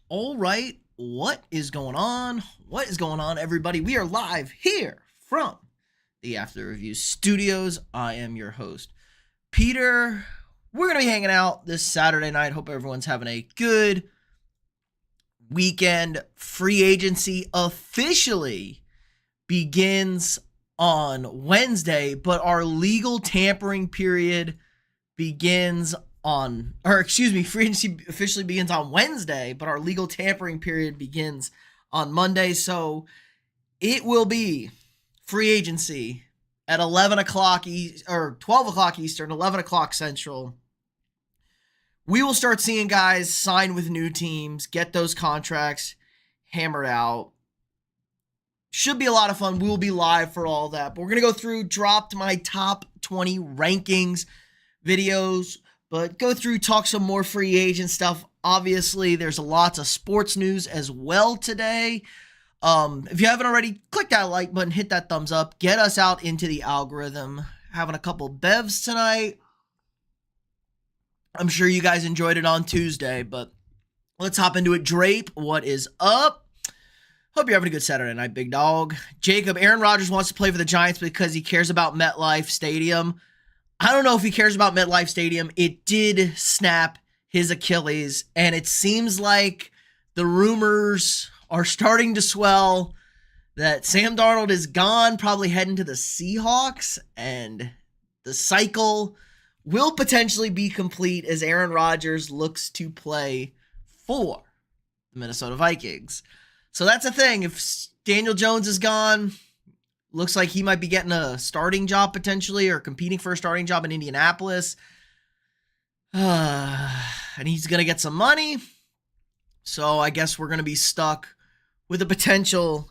All right, what is going on? What is going on, everybody? We are live here from the After Review Studios. I am your host, Peter. We're going to be hanging out this Saturday night. Hope everyone's having a good weekend. Free agency officially begins on Wednesday, but our legal tampering period begins free agency officially begins on Wednesday, but our legal tampering period begins on Monday. So it will be free agency at 11 o'clock or 12 o'clock Eastern, 11 o'clock Central. We will start seeing guys sign with new teams, get those contracts hammered out. Should be a lot of fun. We will be live for all that. But we're going to go through, dropped my top 20 rankings videos, but go through, talk some more free agent stuff. Obviously, there's lots of sports news as well today. If you haven't already, click that like button, hit that thumbs up, get us out into the algorithm. Having a couple bevs tonight. I'm sure you guys enjoyed it on Tuesday, but let's hop into it. Drape, what is up? Hope you're having a good Saturday night, big dog. Jacob, Aaron Rodgers wants to play for the Giants because he cares about MetLife Stadium. I don't know if he cares about MetLife Stadium. It did snap his Achilles, and it seems like the rumors are starting to swell that Sam Darnold is gone, probably heading to the Seahawks, and the cycle will potentially be complete as Aaron Rodgers looks to play for the Minnesota Vikings. So that's a thing. If Daniel Jones is gone, looks like he might be getting a starting job potentially or competing for a starting job in Indianapolis. And he's going to get some money. So I guess we're going to be stuck with a potential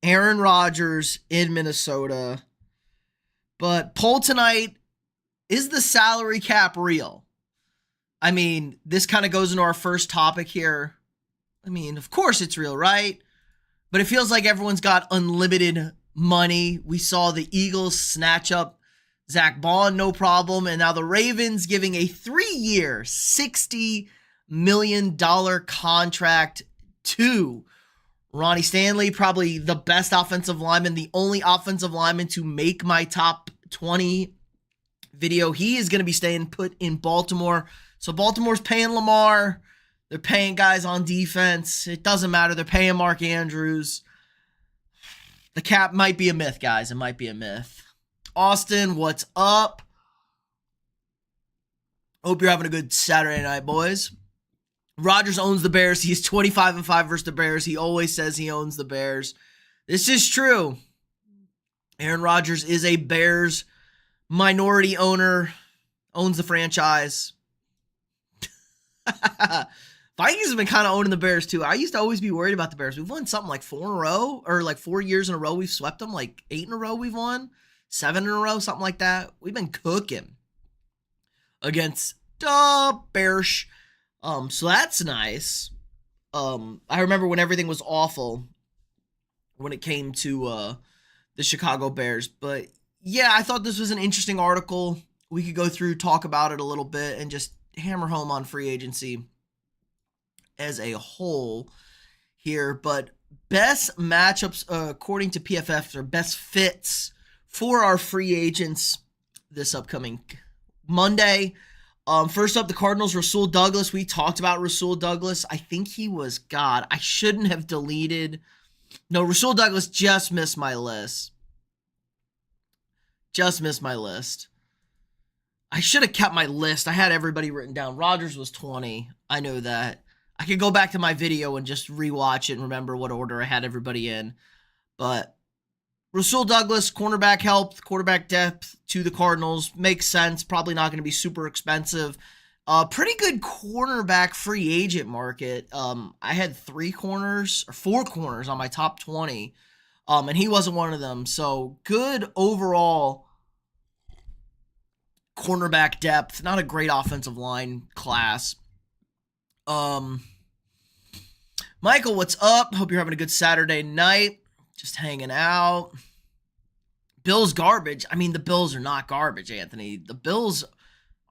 Aaron Rodgers in Minnesota. But poll tonight, is the salary cap real? I mean, this kind of goes into our first topic here. I mean, of course it's real, right? But it feels like everyone's got unlimited money. We saw the Eagles snatch up Zach Bond, no problem. And now the Ravens giving a 3-year, $60 million contract to Ronnie Stanley, probably the best offensive lineman, the only offensive lineman to make my top 20 video. He is going to be staying put in Baltimore. So Baltimore's paying Lamar. They're paying guys on defense. It doesn't matter. They're paying Mark Andrews. The cap might be a myth, guys. It might be a myth. Austin, what's up? Hope you're having a good Saturday night, boys. Rodgers owns the Bears. He's 25-5 versus the Bears. He always says he owns the Bears. This is true. Aaron Rodgers is a Bears minority owner, owns the franchise. Vikings have been kind of owning the Bears too. I used to always be worried about the Bears. We've won something like 4 in a row, or like 4 years in a row we've swept them, like 8 in a row we've won, 7 in a row, something like that. We've been cooking against the Bears. So that's nice. I remember when everything was awful when it came to the Chicago Bears. But yeah, I thought this was an interesting article. We could go through, talk about it a little bit, and just hammer home on free agency as a whole here. But best matchups, according to PFF, or best fits for our free agents this upcoming Monday. First up, the Cardinals, Rasul Douglas. We talked about Rasul Douglas. I think he was God. I shouldn't have deleted. No, Rasul Douglas just missed my list. Just missed my list. I should have kept my list. I had everybody written down. Rodgers was 20. I know that. I could go back to my video and just rewatch it and remember what order I had everybody in. But Rasul Douglas, cornerback help, quarterback depth to the Cardinals. Makes sense. Probably not going to be super expensive. Pretty good cornerback free agent market. I had 4 corners on my top 20. And he wasn't one of them. So good overall cornerback depth. Not a great offensive line class. Michael, what's up? Hope you're having a good Saturday night. Just hanging out. Bills garbage. I mean, the Bills are not garbage, Anthony. The Bills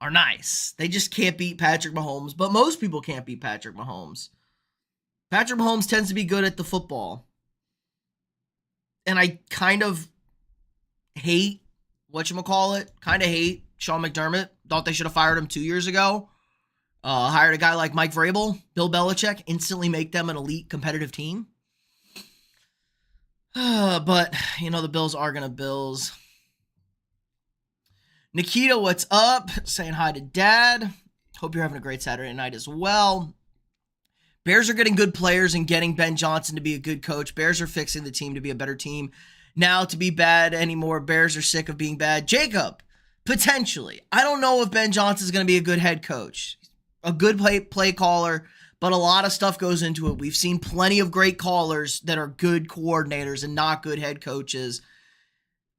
are nice. They just can't beat Patrick Mahomes, but most people can't beat Patrick Mahomes. Patrick Mahomes tends to be good at the football. And I kind of hate, kind of hate Sean McDermott. Thought they should have fired him 2 years ago. Hired a guy like Mike Vrabel, Bill Belichick, instantly make them an elite competitive team. But, the Bills are going to Bills. Nikita, what's up? Saying hi to Dad. Hope you're having a great Saturday night as well. Bears are getting good players and getting Ben Johnson to be a good coach. Bears are fixing the team to be a better team. Now to be bad anymore. Bears are sick of being bad. Jacob, potentially. I don't know if Ben Johnson is going to be a good head coach. A good play caller, but a lot of stuff goes into it. We've seen plenty of great callers that are good coordinators and not good head coaches.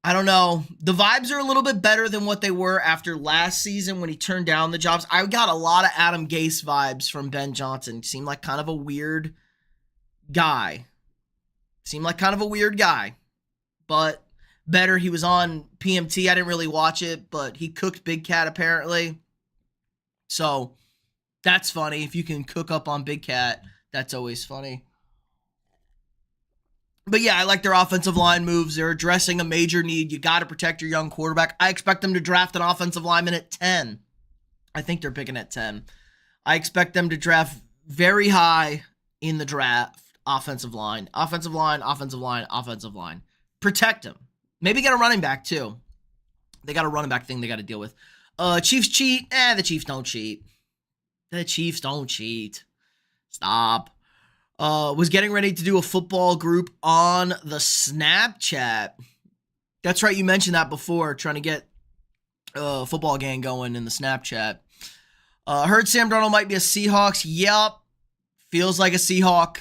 I don't know. The vibes are a little bit better than what they were after last season when he turned down the jobs. I got a lot of Adam Gase vibes from Ben Johnson. He seemed like kind of a weird guy. But better. He was on PMT. I didn't really watch it, but he cooked Big Cat apparently. So that's funny. If you can cook up on Big Cat, that's always funny. But yeah, I like their offensive line moves. They're addressing a major need. You got to protect your young quarterback. I expect them to draft an offensive lineman at 10. I think they're picking at 10. I expect them to draft very high in the draft. Offensive line. Protect him. Maybe get a running back too. They got a running back thing they got to deal with. Chiefs cheat? The Chiefs don't cheat. Stop. Was getting ready to do a football group on the Snapchat. That's right, you mentioned that before, trying to get a football gang going in the Snapchat. Heard Sam Darnold might be a Seahawks. Yep. Feels like a Seahawk.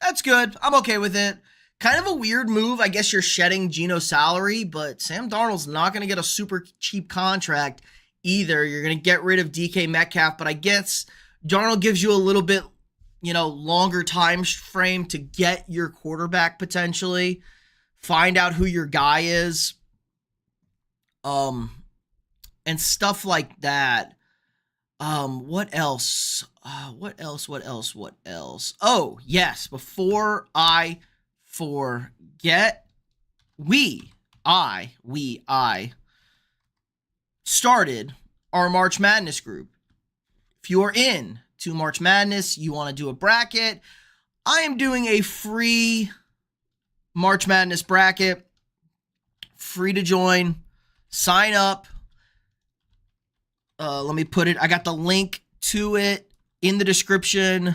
That's good. I'm okay with it. Kind of a weird move. I guess you're shedding Geno's salary, but Sam Darnold's not going to get a super cheap contract either. You're going to get rid of DK Metcalf, but I guess Darnold gives you a little bit longer time frame to get your quarterback potentially, find out who your guy is, and stuff like that. What else? What else? Oh, yes. Before I forget, I started our March Madness group. If you are in to March Madness, you want to do a bracket, I am doing a free March Madness bracket. Free to join. Sign up. Let me put it. I got the link to it in the description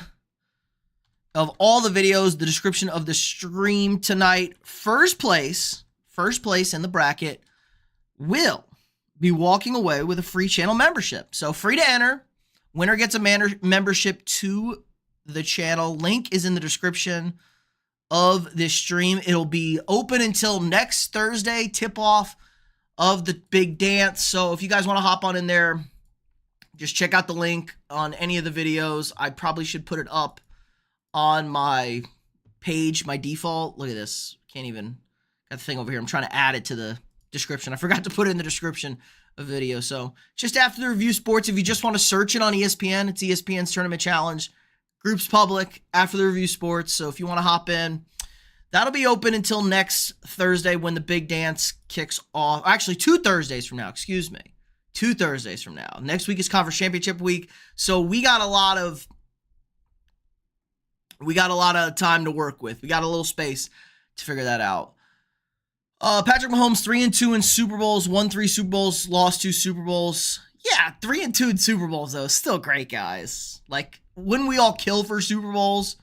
of all the videos, the description of the stream tonight. First place in the bracket will be walking away with a free channel membership. So free to enter. Winner gets a membership to the channel. Link is in the description of this stream. It'll be open until next Thursday, tip-off of the big dance. So if you guys want to hop on in there, just check out the link on any of the videos. I probably should put it up on my page, my default. Look at this. Can't even, got the thing over here. I'm trying to add it to the description. I forgot to put it in the description of the video. So just After the Review Sports, if you just want to search it on ESPN, it's ESPN's Tournament Challenge. Group's public, After the Review Sports. So if you want to hop in, that'll be open until next Thursday when the big dance kicks off. Actually, 2 Thursdays from now, excuse me. 2 Thursdays from now. Next week is Conference Championship week. So we got a lot of time to work with. We got a little space to figure that out. Patrick Mahomes 3-2 in Super Bowls, won 3 Super Bowls, lost 2 Super Bowls. Yeah, 3-2 in Super Bowls though, still great, guys. Like, wouldn't we all kill for Super Bowls?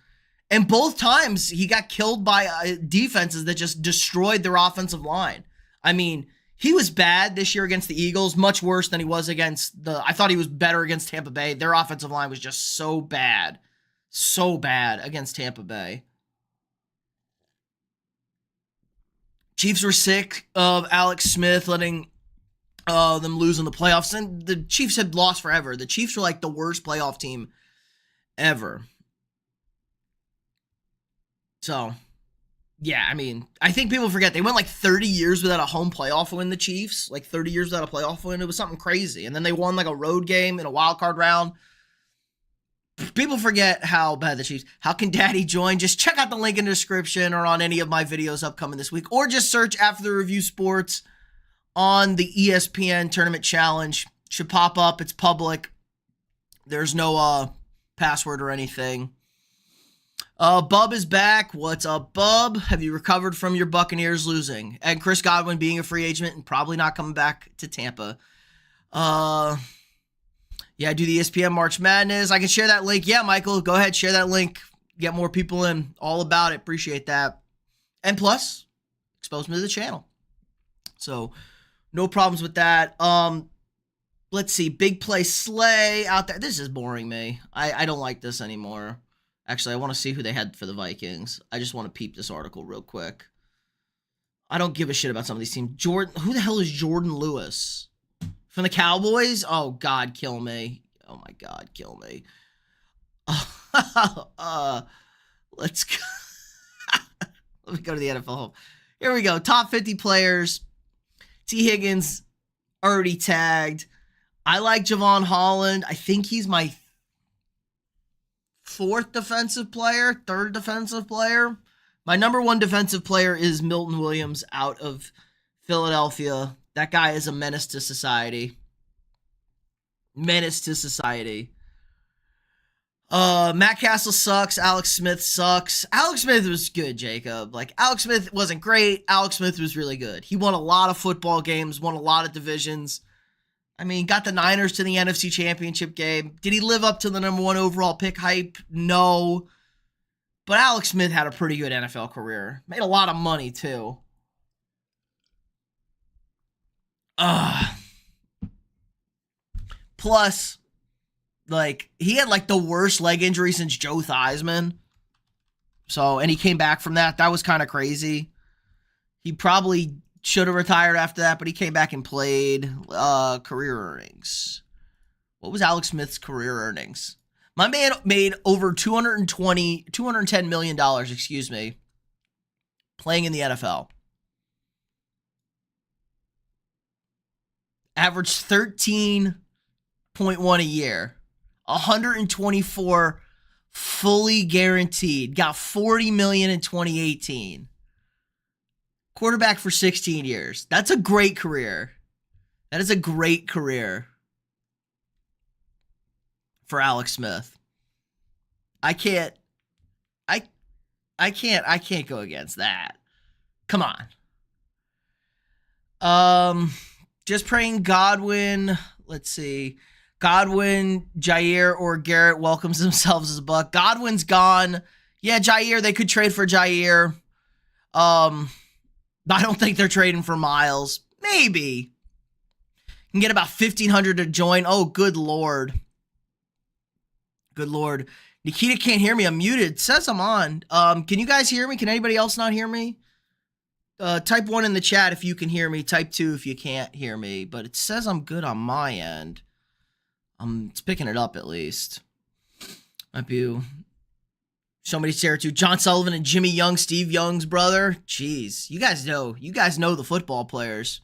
And both times he got killed by defenses that just destroyed their offensive line. I mean, he was bad this year against the Eagles, much worse than he was against I thought he was better against Tampa Bay. Their offensive line was just so bad against Tampa Bay. Chiefs were sick of Alex Smith letting them lose in the playoffs, and the Chiefs had lost forever. The Chiefs were like the worst playoff team ever. So, yeah, I mean, I think people forget they went like 30 years without a home playoff win, the Chiefs. Like 30 years without a playoff win. It was something crazy. And then they won like a road game in a wild card round. People forget how bad the Chiefs. How can Daddy join? Just check out the link in the description or on any of my videos upcoming this week, or just search After the Review Sports on the ESPN Tournament Challenge. Should pop up. It's public. There's no password or anything. Bub is back. What's up, Bub? Have you recovered from your Buccaneers losing? And Chris Godwin being a free agent and probably not coming back to Tampa. Yeah, do the ESPN March Madness. I can share that link. Yeah, Michael, go ahead, share that link. Get more people in. All about it. Appreciate that. And plus, expose me to the channel. So, no problems with that. Let's see. Big Play Slay out there. This is boring me. I don't like this anymore. Actually, I want to see who they had for the Vikings. I just want to peep this article real quick. I don't give a shit about some of these teams. Who the hell is Jordan Lewis? From the Cowboys? Oh, God, kill me. Oh, my God, kill me. Let's go. Let me go to the NFL. Here we go. Top 50 players. T. Higgins already tagged. I like Javon Holland. I think he's my third defensive player. My number one defensive player is Milton Williams out of Philadelphia. That guy is a menace to society. Matt Castle sucks. Alex Smith sucks. Alex Smith was good, Jacob. Like, Alex Smith wasn't great. Alex Smith was really good. He won a lot of football games, won a lot of divisions. I mean, got the Niners to the NFC Championship game. Did he live up to the number one overall pick hype? No. But Alex Smith had a pretty good NFL career. Made a lot of money, too. Plus, like, he had, like, the worst leg injury since Joe Theismann. So, and he came back from that. That was kind of crazy. He probably should have retired after that, but he came back and played. Career earnings. What was Alex Smith's career earnings? My man made over $210 million, playing in the NFL. Averaged 13.1 a year. 124 fully guaranteed. Got $40 million in 2018. Quarterback for 16 years. That's a great career. That is a great career for Alex Smith. I can't go against that. Come on. Just praying Godwin. Let's see. Godwin, Jair, or Garrett welcomes themselves as a Buck. Godwin's gone. Yeah, Jair, they could trade for Jair. I don't think they're trading for Miles. Maybe. You can get about 1,500 to join. Oh, good Lord. Good Lord. Nikita can't hear me. I'm muted. It says I'm on. Can you guys hear me? Can anybody else not hear me? Type 1 in the chat if you can hear me. Type 2 if you can't hear me. But it says I'm good on my end. It's picking it up at least. Might be somebody share it too. John Sullivan and Jimmy Young, Steve Young's brother. Jeez, you guys know the football players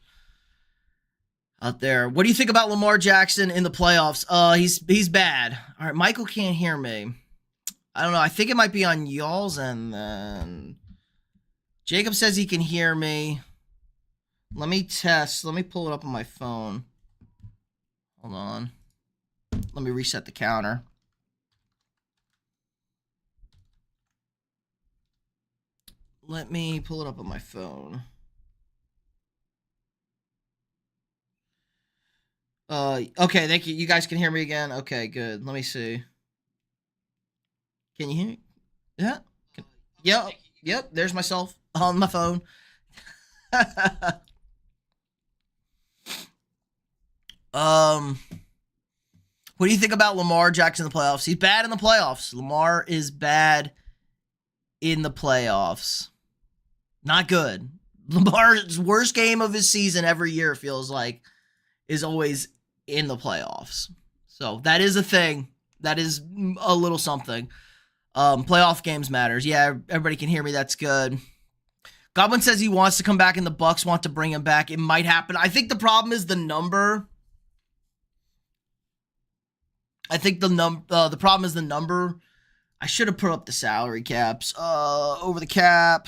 out there. What do you think about Lamar Jackson in the playoffs? He's bad. All right, Michael can't hear me. I don't know. I think it might be on y'all's end then. Jacob says he can hear me. Let me test. Let me pull it up on my phone. Hold on. Let me reset the counter. Let me pull it up on my phone. Okay, thank you. You guys can hear me again? Okay, good. Let me see. Can you hear me? Yeah? Yep, there's myself on my phone. What do you think about Lamar Jackson in the playoffs? He's bad in the playoffs. Lamar is bad in the playoffs. Not good. Lamar's worst game of his season every year, feels like, is always in the playoffs. So that is a thing. That is a little something. Playoff games matters. Yeah, everybody can hear me. That's good. Godwin says he wants to come back and the Bucks want to bring him back. It might happen. I think the problem is the number. I think the problem is the number. I should have put up the salary caps. Over the cap.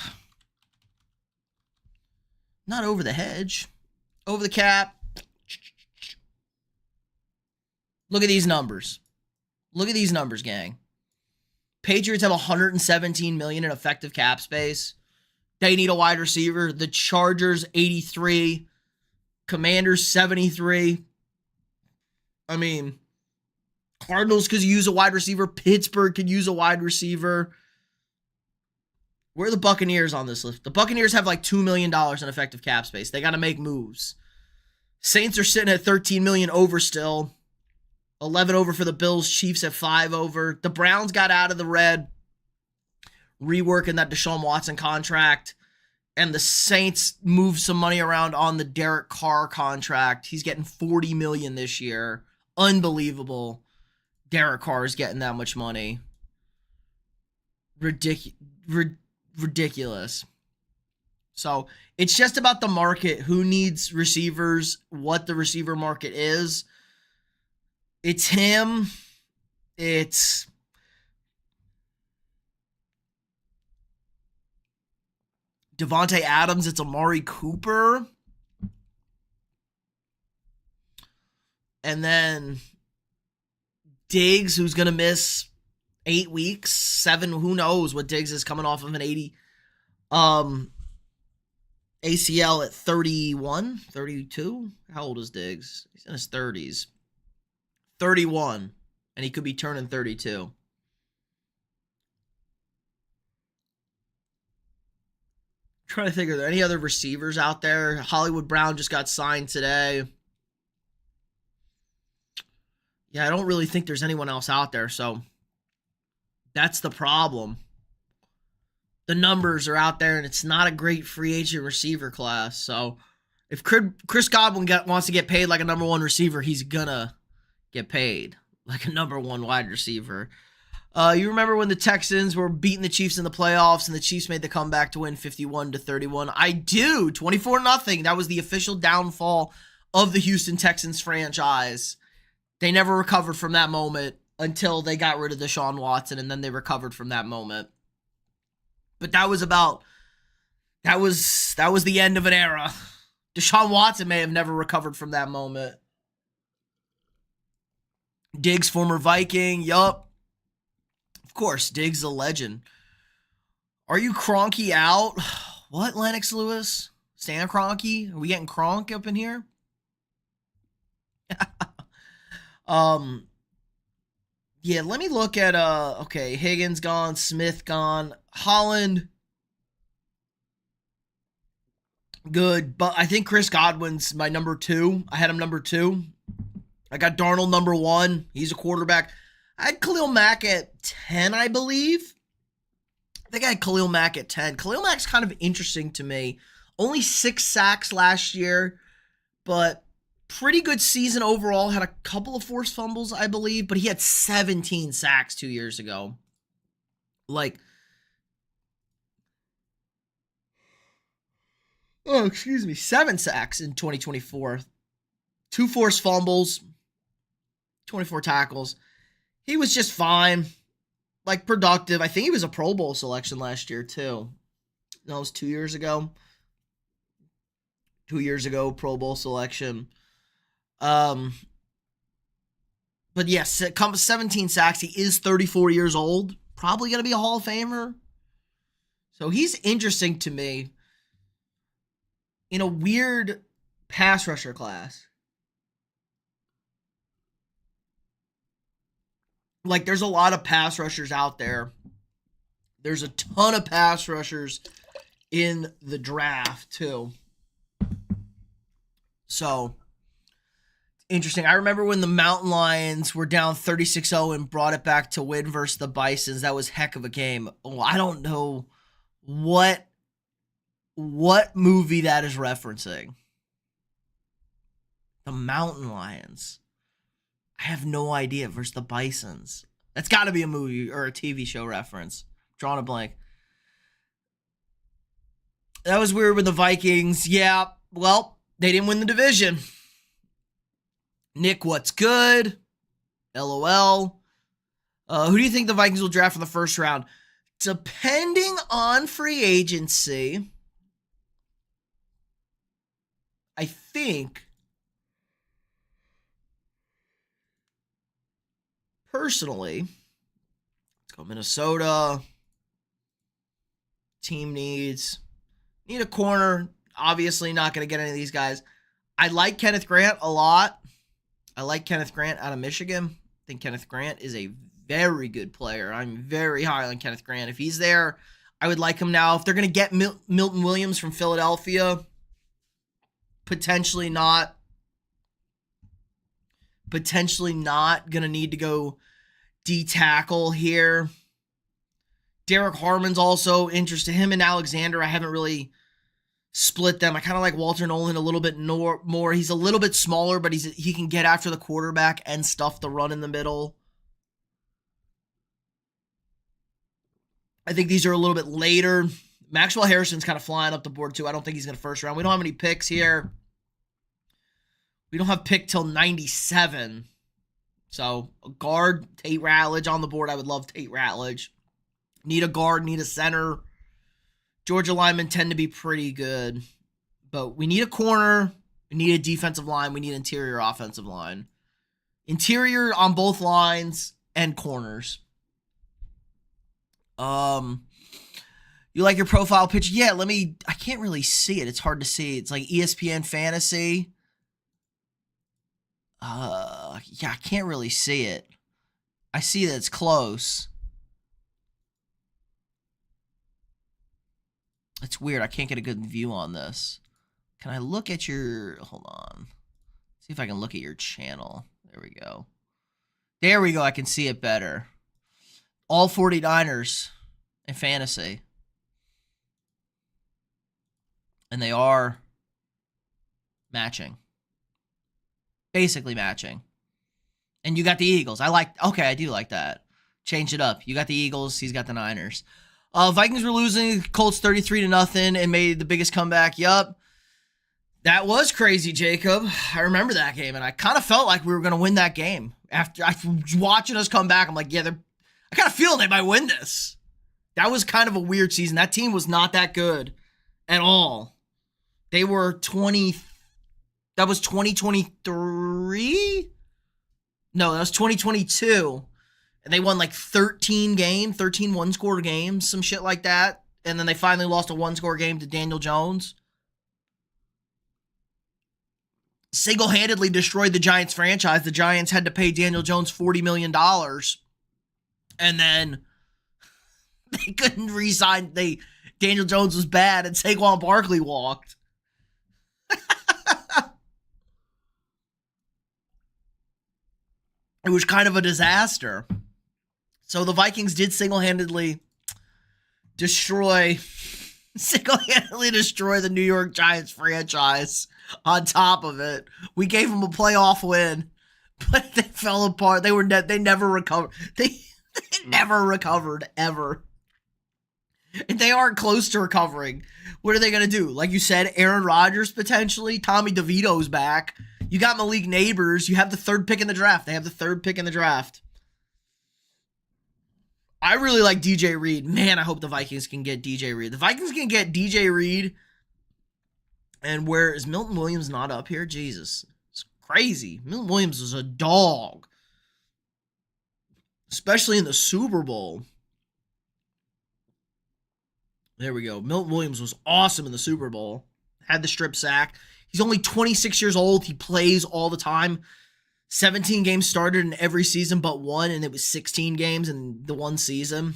Not over the hedge. Over the cap. Look at these numbers. Look at these numbers, gang. Patriots have 117 million in effective cap space. They need a wide receiver. The Chargers, 83. Commanders, 73. I mean, Cardinals could use a wide receiver. Pittsburgh could use a wide receiver. Where are the Buccaneers on this list? The Buccaneers have like $2 million in effective cap space. They got to make moves. Saints are sitting at 13 million over still. 11 over for the Bills. Chiefs at 5 over. The Browns got out of the red, reworking that Deshaun Watson contract. And the Saints moved some money around on the Derek Carr contract. He's getting 40 million this year. Unbelievable. Derek Carr is getting that much money. Ridiculous. So it's just about the market. Who needs receivers? What the receiver market is. It's him. It's Devontae Adams. It's Amari Cooper. And then Diggs, who's going to miss 8 weeks, 7. Who knows what Diggs is coming off of an 80 ACL at 31, 32. How old is Diggs? He's in his 30s. 31, and he could be turning 32. Trying to think, are there any other receivers out there? Hollywood Brown just got signed today. Yeah, I don't really think there's anyone else out there, so that's the problem. The numbers are out there, and it's not a great free agent receiver class. So if Chris Godwin wants to get paid like a number one receiver, he's gonna get paid like a number one wide receiver. You remember when the Texans were beating the Chiefs in the playoffs and the Chiefs made the comeback to win 51-31? I do. 24-0. That was the official downfall of the Houston Texans franchise. They never recovered from that moment until they got rid of Deshaun Watson, and then they recovered from that moment. But that was the end of an era. Deshaun Watson may have never recovered from that moment. Diggs, former Viking. Yup. Of course, Diggs a legend. Are you Kroenke out? What, Lennox Lewis? Stan Kroenke? Are we getting Kronk up in here? Yeah, let me look at okay, Higgins gone, Smith gone, Holland good, but I think Chris Godwin's my number 2. I had him number 2. I got Darnold number 1. He's a quarterback. I had Khalil Mack at 10, I believe. I think I had Khalil Mack at 10. Khalil Mack's kind of interesting to me. Only 6 sacks last year, but pretty good season overall. Had a couple of forced fumbles, I believe, but he had 17 sacks 2 years ago. Like, oh, excuse me, 7 sacks in 2024. 2 forced fumbles, 24 tackles. He was just fine. Like, productive. I think he was a Pro Bowl selection last year, too. No, it was 2 years ago. 2 years ago, Pro Bowl selection. But yes, it comes 17 sacks. He is 34 years old. Probably going to be a Hall of Famer. So he's interesting to me in a weird pass rusher class. Like, there's a lot of pass rushers out there. There's a ton of pass rushers in the draft, too. So, interesting. I remember when the Mountain Lions were down 36-0 and brought it back to win versus the Bisons. That was heck of a game. Oh, I don't know what movie that is referencing. The Mountain Lions. I have no idea. Versus the Bisons. That's got to be a movie or a TV show reference. Drawing a blank. That was weird with the Vikings. Yeah, well, they didn't win the division. Nick, what's good? LOL. Who do you think the Vikings will draft in the first round? Depending on free agency, I think, personally, let's go Minnesota. Team need a corner. Obviously not going to get any of these guys. I like Kenneth Grant a lot. I like Kenneth Grant out of Michigan. I think Kenneth Grant is a very good player. I'm very high on Kenneth Grant. If he's there, I would like him now. If they're going to get Milton Williams from Philadelphia, potentially not going to need to go D-tackle here. Derek Harmon's also interested. Him and Alexander, I haven't really split them. I kind of like Walter Nolan a little bit more. He's a little bit smaller, but he can get after the quarterback and stuff the run in the middle. I think these are a little bit later. Maxwell Harrison's kind of flying up the board too. I don't think he's going to first round. We don't have any picks here. We don't have pick till 97. So a guard, Tate Ratledge on the board. I would love Tate Ratledge. Need a guard, need a center. Georgia linemen tend to be pretty good. But we need a corner. We need a defensive line. We need interior offensive line. Interior on both lines and corners. You like your profile picture? Yeah, I can't really see it. It's hard to see. It's like ESPN Fantasy. Yeah, I can't really see it. I see that it's close. It's weird. I can't get a good view on this. Can I look at your... Hold on. See if I can look at your channel. There we go. There we go. I can see it better. All 49ers in fantasy. And they are matching. Basically matching. And you got the Eagles. Okay, I do like that. Change it up. You got the Eagles. He's got the Niners. Vikings were losing. Colts 33-0 and made the biggest comeback. Yup. That was crazy, Jacob. I remember that game, and I kind of felt like we were going to win that game. After watching us come back, I'm like, yeah, I kind of feel they might win this. That was kind of a weird season. That team was not that good at all. They were that was 2023? No, that was 2022. And they won like 13 one-score games, some shit like that. And then they finally lost a one-score game to Daniel Jones. Single-handedly destroyed the Giants franchise. The Giants had to pay Daniel Jones $40 million. And then they couldn't re-sign. Daniel Jones was bad, and Saquon Barkley walked. It was kind of a disaster. So the Vikings did single-handedly destroy the New York Giants franchise. On top of it, we gave them a playoff win, but they fell apart. They never recovered. They never recovered ever. And they aren't close to recovering. What are they going to do? Like you said, Aaron Rodgers potentially. Tommy DeVito's back. You got Malik Neighbors. You have the third pick in the draft. They have the third pick in the draft. I really like DJ Reed. Man, I hope the Vikings can get DJ Reed. The Vikings can get DJ Reed. And where is Milton Williams not up here? Jesus. It's crazy. Milton Williams was a dog. Especially in the Super Bowl. There we go. Milton Williams was awesome in the Super Bowl. Had the strip sack. He's only 26 years old. He plays all the time. 17 games started in every season but one, and it was 16 games in the one season.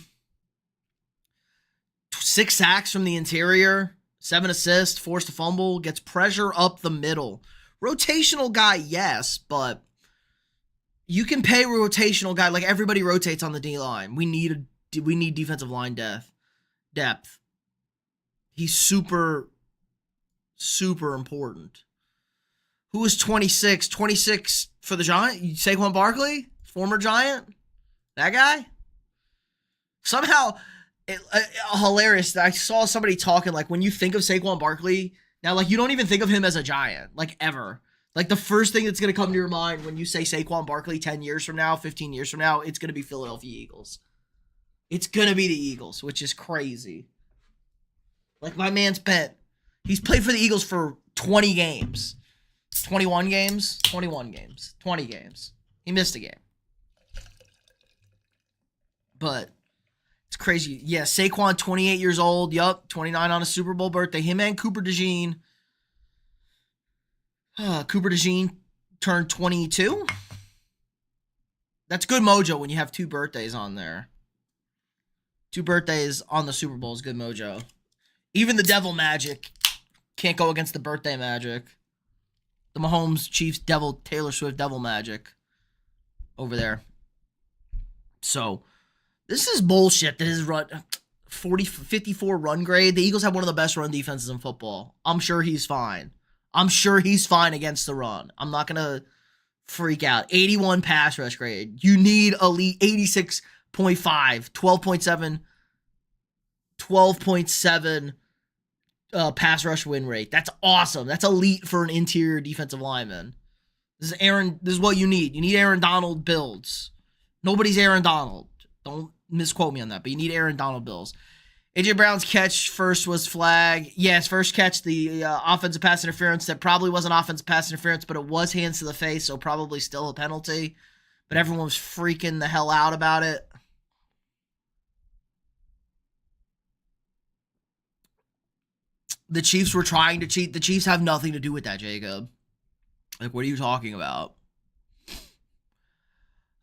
6 sacks from the interior. 7 assists, forced a fumble, gets pressure up the middle. Rotational guy, yes, but you can pay a rotational guy. Like everybody rotates on the D-line. We need defensive line depth. He's super, super important. Who was 26? 26 for the Giant? Saquon Barkley? Former Giant? That guy? Somehow... hilarious. I saw somebody talking like when you think of Saquon Barkley now, like you don't even think of him as a Giant, like ever. Like, the first thing that's going to come to your mind when you say Saquon Barkley 10 years from now, 15 years from now, it's going to be Philadelphia Eagles. It's going to be the Eagles, which is crazy. Like, my man's he's played for the Eagles for 20 games. 21 games? 21 games. 20 games. He missed a game. But it's crazy. Yeah, Saquon, 28 years old. Yup, 29 on a Super Bowl birthday. Him and Cooper DeJean. Cooper DeJean turned 22. That's good mojo when you have 2 birthdays on there. 2 birthdays on the Super Bowl is good mojo. Even the Devil Magic can't go against the birthday magic. The Mahomes, Chiefs, Taylor Swift, Devil Magic over there. So, this is bullshit that his 54 run grade. The Eagles have one of the best run defenses in football. I'm sure he's fine. I'm sure he's fine against the run. I'm not going to freak out. 81 pass rush grade. You need elite 86.5, 12.7 pass rush win rate. That's awesome. That's elite for an interior defensive lineman. This is what you need. You need Aaron Donald builds. Nobody's Aaron Donald. Don't misquote me on that, but you need Aaron Donald builds. A.J. Brown's catch first was flag. Yeah, his first catch, the offensive pass interference, that probably wasn't offensive pass interference, but it was hands to the face, so probably still a penalty. But everyone was freaking the hell out about it. The Chiefs were trying to cheat. The Chiefs have nothing to do with that, Jacob. Like, what are you talking about?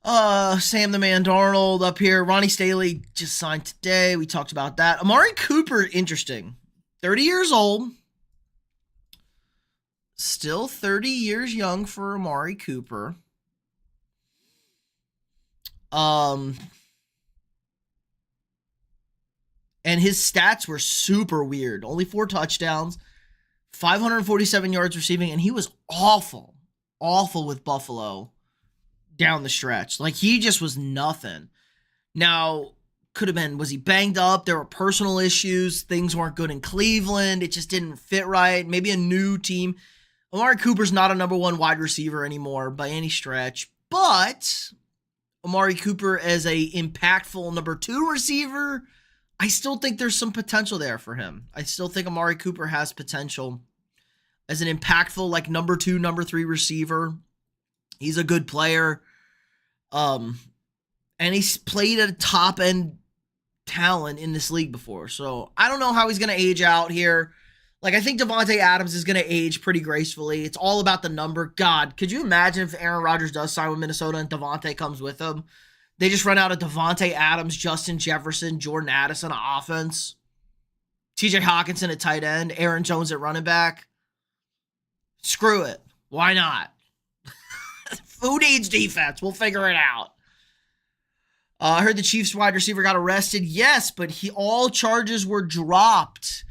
Sam the Man Darnold up here. Ronnie Staley just signed today. We talked about that. Amari Cooper, interesting. 30 years old. Still 30 years young for Amari Cooper. And his stats were super weird. Only 4 touchdowns, 547 yards receiving, and he was awful with Buffalo down the stretch. Like, he just was nothing. Now, was he banged up? There were personal issues. Things weren't good in Cleveland. It just didn't fit right. Maybe a new team. Amari Cooper's not a number 1 wide receiver anymore by any stretch, but Amari Cooper as a impactful number 2 receiver, I still think there's some potential there for him. I still think Amari Cooper has potential as an impactful, like, number 2, number 3 receiver. He's a good player. And he's played at a top-end talent in this league before. So I don't know how he's going to age out here. Like, I think Davante Adams is going to age pretty gracefully. It's all about the number. God, could you imagine if Aaron Rodgers does sign with Minnesota and Davante comes with him? They just run out of Davante Adams, Justin Jefferson, Jordan Addison on offense, TJ Hawkinson at tight end, Aaron Jones at running back. Screw it. Why not? Who needs defense? We'll figure it out. I heard the Chiefs wide receiver got arrested. Yes, but all charges were dropped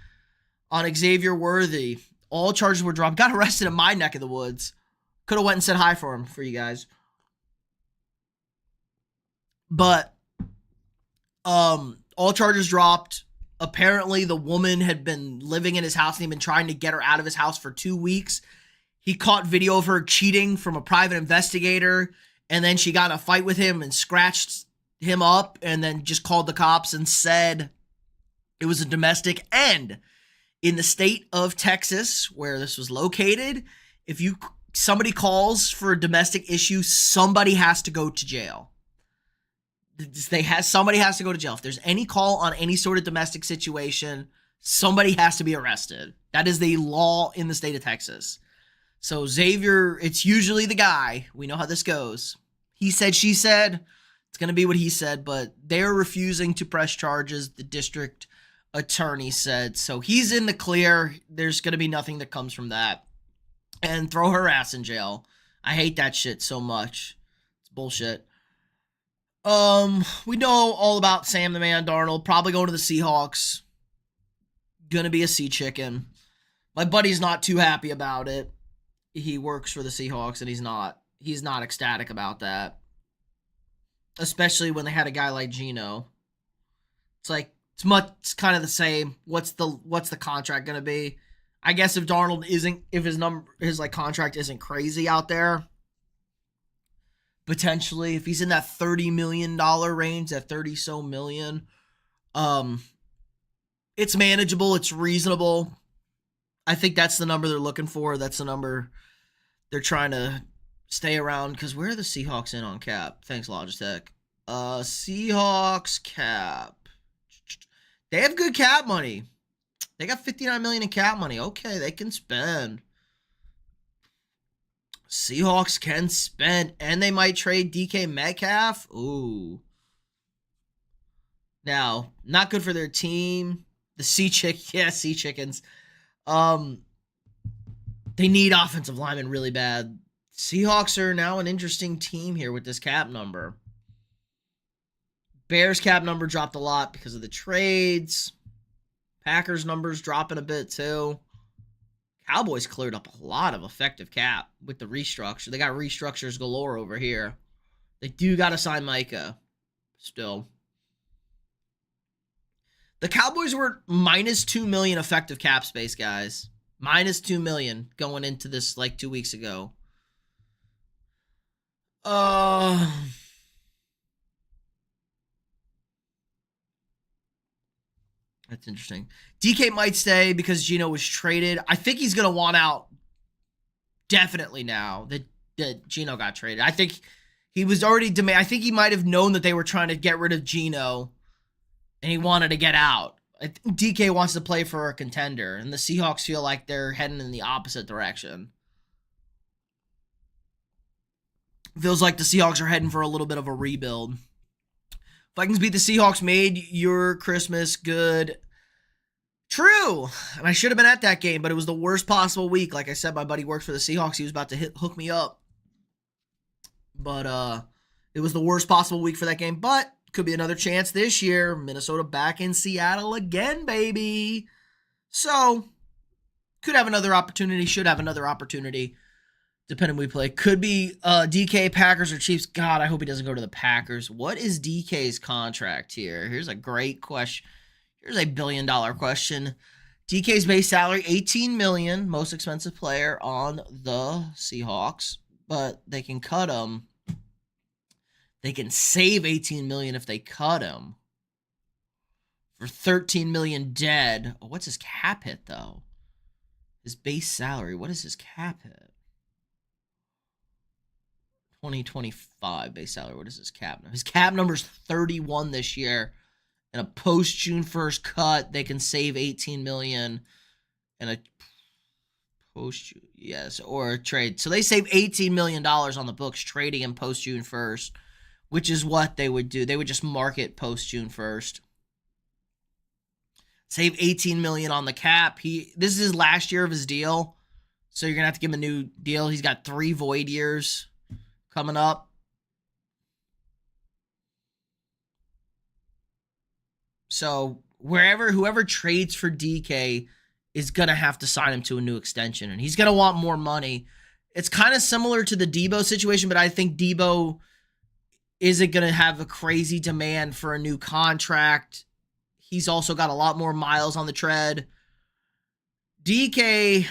on Xavier Worthy. All charges were dropped. Got arrested in my neck of the woods. Could have went and said hi for him for you guys. But all charges dropped. Apparently, the woman had been living in his house and he'd been trying to get her out of his house for 2 weeks. He caught video of her cheating from a private investigator, and then she got in a fight with him and scratched him up, and then just called the cops and said it was a domestic. And in the state of Texas, where this was located, if somebody calls for a domestic issue, somebody has to go to jail. Somebody has to go to jail. If there's any call on any sort of domestic situation, somebody has to be arrested. That is the law in the state of Texas. So Xavier, it's usually the guy. We know how this goes. He said, she said. It's going to be what he said, but they're refusing to press charges, the district attorney said. So he's in the clear. There's going to be nothing that comes from that. And throw her ass in jail. I hate that shit so much. It's bullshit. We know all about Sam the Man Darnold. Probably going to the Seahawks. Gonna be a sea chicken. My buddy's not too happy about it. He works for the Seahawks and he's not ecstatic about that. Especially when they had a guy like Geno. It's like, it's kind of the same. What's the contract gonna be? I guess if Darnold isn't, if his like contract isn't crazy out there, potentially if he's in that $30 million range, that 30 so million, it's manageable, it's reasonable. I think that's the number they're looking for. That's the number they're trying to stay around. Because where are the Seahawks in on cap? Thanks, Logitech. Seahawks cap. They have good cap money. They got $59 million in cap money. Okay, they can spend. Seahawks can spend, and they might trade DK Metcalf. Ooh. Now, not good for their team. The Sea Chickens. They need offensive linemen really bad. Seahawks are now an interesting team here with this cap number. Bears cap number dropped a lot because of the trades. Packers numbers dropping a bit too. Cowboys cleared up a lot of effective cap with the restructure. They got restructures galore over here. They do got to sign Micah still. The Cowboys were minus $2 million effective cap space, guys. Minus $2 million going into this like 2 weeks ago. That's interesting. DK might stay because Geno was traded. I think he's going to want out definitely now that Geno got traded. I think he was already I think he might have known that they were trying to get rid of Geno and he wanted to get out. I think DK wants to play for a contender, and the Seahawks feel like they're heading in the opposite direction. Feels like the Seahawks are heading for a little bit of a rebuild. Vikings beat the Seahawks, made your Christmas good. True. And I should have been at that game, but it was the worst possible week. Like I said, my buddy worked for the Seahawks. He was about to hook me up. But it was the worst possible week for that game. But could be another chance this year. Minnesota back in Seattle again, baby. So, could have another opportunity. Should have another opportunity. Depending we play. Could be DK, Packers, or Chiefs. God, I hope he doesn't go to the Packers. What is DK's contract here? Here's a great question. Here's a $1 billion question. DK's base salary, $18 million. Most expensive player on the Seahawks. But they can cut him. They can save $18 million if they cut him. For $13 million dead. Oh, what's his cap hit, though? His base salary. What is his cap hit? 2025 base salary. What is his cap number? His cap number is 31 this year. In a post June 1st cut, they can save $18 million. And a post, yes, or a trade. So they save $18 million on the books trading him post June 1st, which is what they would do. They would just market post June 1st. Save $18 million on the cap. This is his last year of his deal, so you're gonna have to give him a new deal. He's got 3 void years coming up. So whoever trades for DK is going to have to sign him to a new extension, and he's going to want more money. It's kind of similar to the Debo situation, but I think Debo isn't going to have a crazy demand for a new contract. He's also got a lot more miles on the tread. DK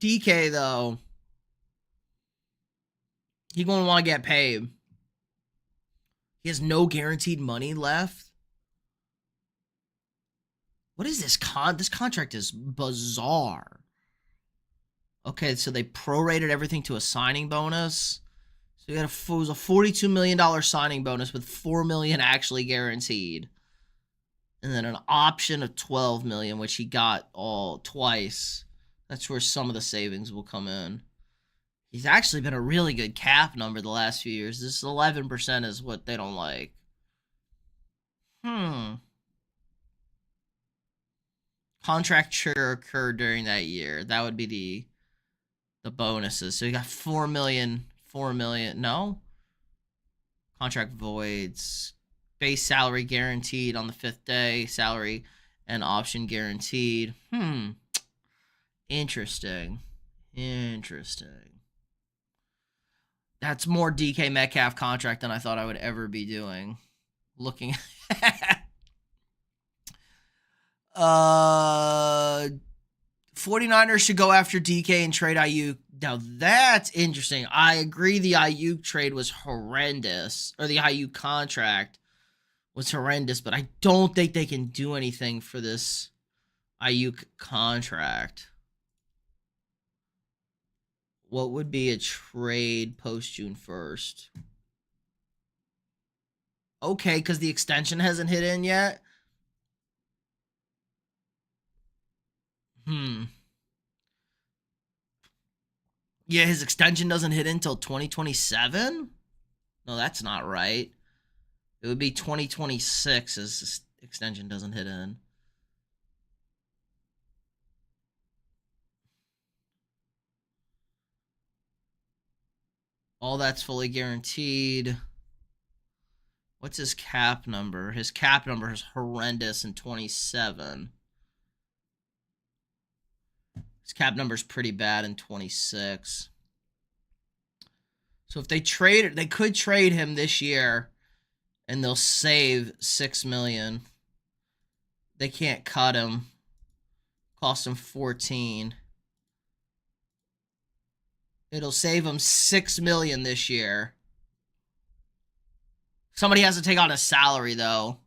though, he's going to want to get paid. He has no guaranteed money left. What is this this contract is bizarre. Okay, so they prorated everything to a signing bonus. So it was a $42 million signing bonus with $4 million actually guaranteed. And then an option of $12 million, which he got all twice. That's where some of the savings will come in. He's actually been a really good cap number the last few years. This 11% is what they don't like. Contract trigger occurred during that year. That would be the bonuses. So you got $4 million. No? Contract voids. Base salary guaranteed on the 5th day. Salary and option guaranteed. Interesting. That's more DK Metcalf contract than I thought I would ever be doing. Looking at 49ers should go after DK and trade Ayuk. Now, that's interesting. I agree the Ayuk trade was horrendous, or the Ayuk contract was horrendous, but I don't think they can do anything for this Ayuk contract. What would be a trade post June 1st? Okay, because the extension hasn't hit in yet. Yeah, his extension doesn't hit until 2027? No, that's not right. It would be 2026 as this extension doesn't hit in. All that's fully guaranteed. What's his cap number? His cap number is horrendous in 27. His cap number is pretty bad in 26. So if they trade it, they could trade him this year and they'll save $6 million. They can't cut him. Cost him 14. It'll save him $6 million this year. Somebody has to take on a salary, though.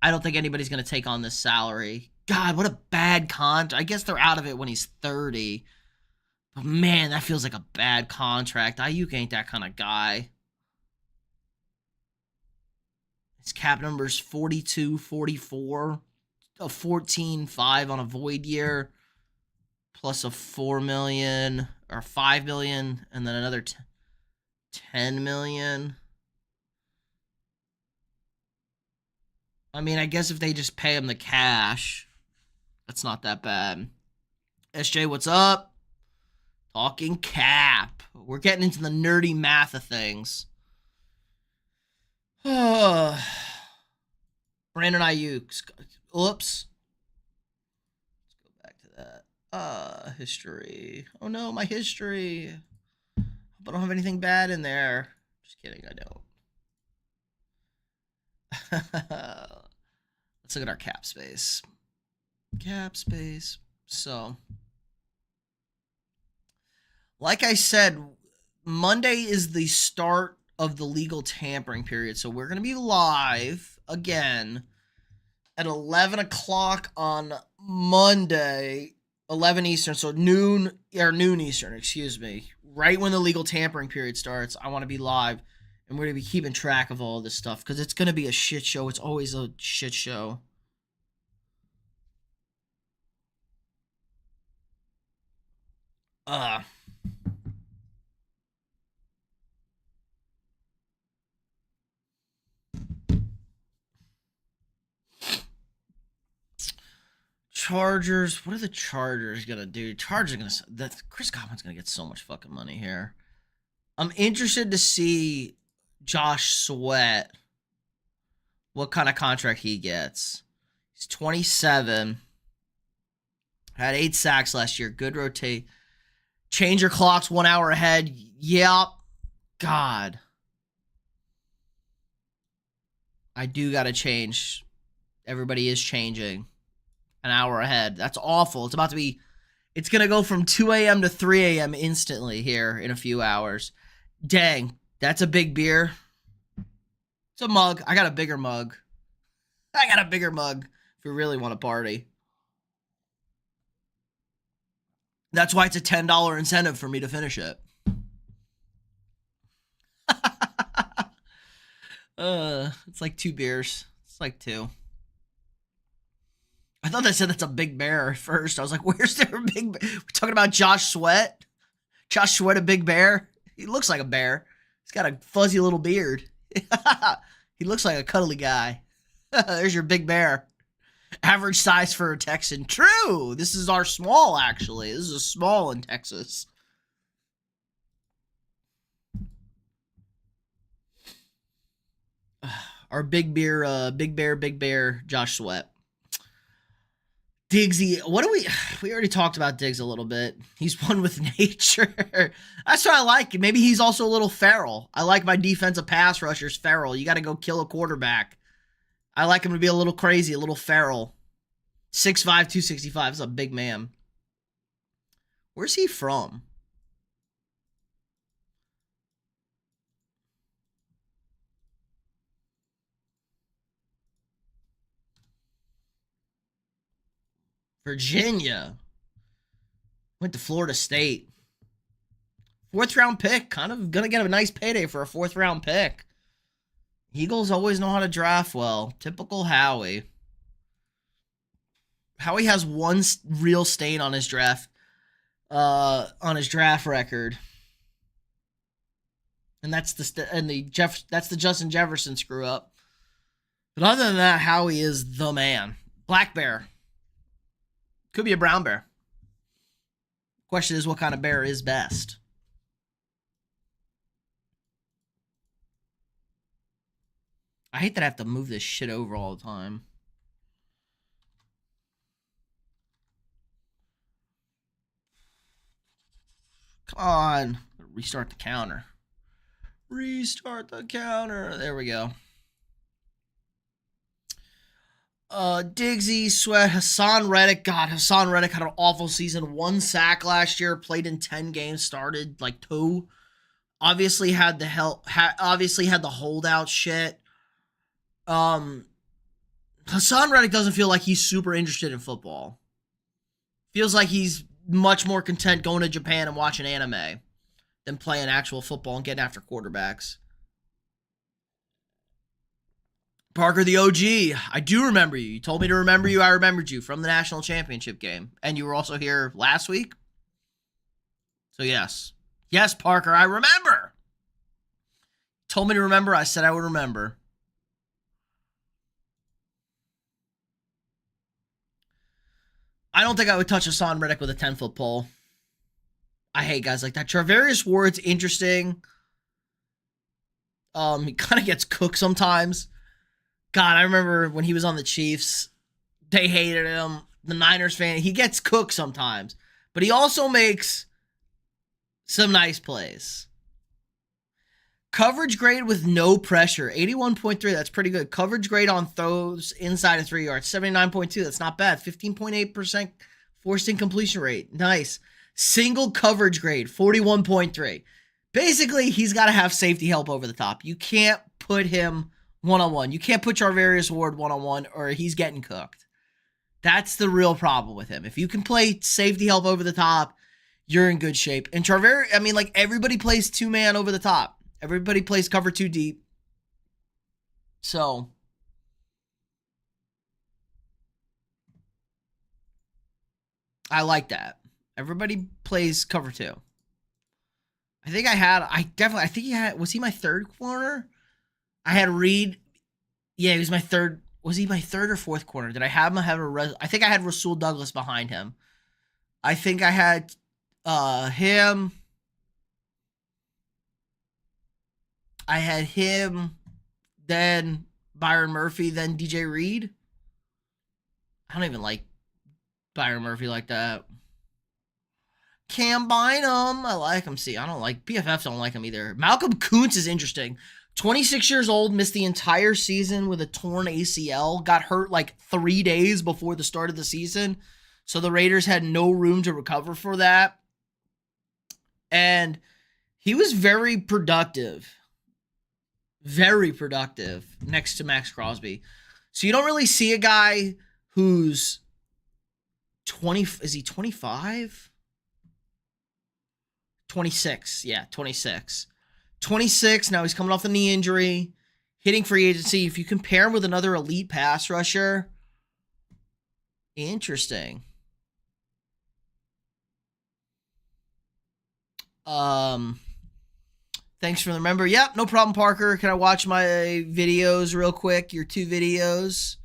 I don't think anybody's going to take on this salary. God, what a bad contract. I guess they're out of it when he's 30. But man, that feels like a bad contract. Ayuk ain't that kind of guy. His cap number's 42, 44. A 14.5 on a void year. Plus a 4 million or 5 million. And then another 10 million. I mean, I guess if they just pay him the cash, that's not that bad. SJ, what's up? Talking cap. We're getting into the nerdy math of things. Brandon Ayuk. Oops. Let's go back to that. History. Oh no, my history. Hope I don't have anything bad in there. Just kidding, I don't. Let's look at our cap space. Cap space. So, like I said, Monday is the start of the legal tampering period. So we're going to be live again at 11 o'clock on Monday, 11 Eastern. So noon Eastern, excuse me. Right when the legal tampering period starts, I want to be live. And we're going to be keeping track of all this stuff because it's going to be a shit show. It's always a shit show. Chargers. What are the Chargers going to do? Chargers are going to... Chris Godwin's going to get so much fucking money here. I'm interested to see Josh Sweat, what kind of contract he gets. He's 27. Had 8 sacks last year. Good rotate. Change your clocks 1 hour ahead. Yep. God. I do got to change. Everybody is changing an hour ahead. That's awful. It's about to be... It's going to go from 2 a.m. to 3 a.m. instantly here in a few hours. Dang, that's a big beer. It's a mug. I got a bigger mug. If we really want to party. That's why it's a $10 incentive for me to finish it. It's like 2 beers. It's like 2. I thought they said that's a big bear at first. I was like, where's their big bear? We're talking about Josh Sweat? Josh Sweat, a big bear? He looks like a bear. He's got a fuzzy little beard. He looks like a cuddly guy. There's your big bear. Average size for a Texan. True. This is our small, actually. This is a small in Texas. Our big bear, Josh Sweat. Diggsy, what do we already talked about Diggs a little bit. He's one with nature. That's what I like. Maybe he's also a little feral. I like my defensive pass rushers feral. You got to go kill a quarterback. I like him to be a little crazy, a little feral. 6'5", 265. That's a big man. Where's he from? Virginia. Went to Florida State. 4th round pick. Kind of going to get a nice payday for a 4th round pick. Eagles always know how to draft well. Typical Howie. Howie has one real stain on his draft record. And that's the Justin Jefferson screw up. But other than that, Howie is the man. Black bear. Could be a brown bear. Question is, what kind of bear is best? I hate that I have to move this shit over all the time. Come on. Restart the counter. Restart the counter. There we go. Diggsy, Sweat, Hassan Reddick. God, Hassan Reddick had an awful season. 1 sack last year. Played in 10 games. Started like 2. Obviously had the holdout shit. Hassan Reddick doesn't feel like he's super interested in football. Feels like he's much more content going to Japan and watching anime than playing actual football and getting after quarterbacks. Parker the OG, I do remember you. You told me to remember you. I remembered you from the national championship game. And you were also here last week. So yes. Yes, Parker, I remember. Told me to remember. I said I would remember. I don't think I would touch Hassan Reddick with a 10-foot pole. I hate guys like that. Charvarius Ward's interesting. He kind of gets cooked sometimes. God, I remember when he was on the Chiefs, they hated him. The Niners fan, he gets cooked sometimes. But he also makes some nice plays. Coverage grade with no pressure, 81.3. That's pretty good. Coverage grade on throws inside of 3 yards, 79.2. That's not bad. 15.8% forced incompletion rate. Nice. Single coverage grade, 41.3. Basically, he's got to have safety help over the top. You can't put him one-on-one. You can't put Charvarius Ward one-on-one or he's getting cooked. That's the real problem with him. If you can play safety help over the top, you're in good shape. And Charvarius, I mean, like, everybody plays 2-man over the top. Everybody plays cover 2 deep. So, I like that. Everybody plays cover 2. I think he had, was he my 3rd corner? I had Reed. Yeah, he was my 3rd. Was he my 3rd or 4th corner? Did I have him? I think I had Rasul Douglas behind him. I think I had him. I had him, then Byron Murphy, then DJ Reed. I don't even like Byron Murphy like that. Cam Bynum, I like him. See, I don't like, PFFs don't like him either. Malcolm Kuntz is interesting. 26 years old, missed the entire season with a torn ACL. Got hurt like 3 days before the start of the season. So the Raiders had no room to recover for that. And he was very productive. Very productive next to Max Crosby. So you don't really see a guy who's 20, is he 25? 26, yeah, 26. 26, now he's coming off the knee injury, hitting free agency. If you compare him with another elite pass rusher, interesting. Thanks for the member. Yep, no problem, Parker. Can I watch my videos real quick? Your 2 videos.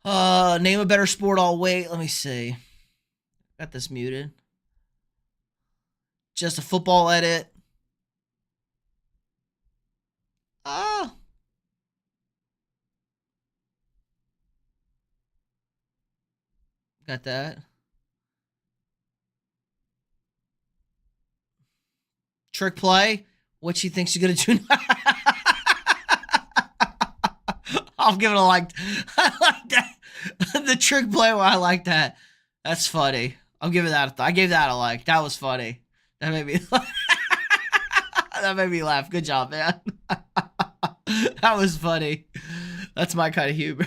Name a better sport. I'll wait. Let me see. Got this muted. Just a football edit. Ah. Got that. Trick play. What she thinks she's gonna do. I'll give it a like. I like that. The trick play. Well, I like that. That's funny. I'll give it that. I gave that a like. That was funny. That made me. That made me laugh. Good job, man. That was funny. That's my kind of humor.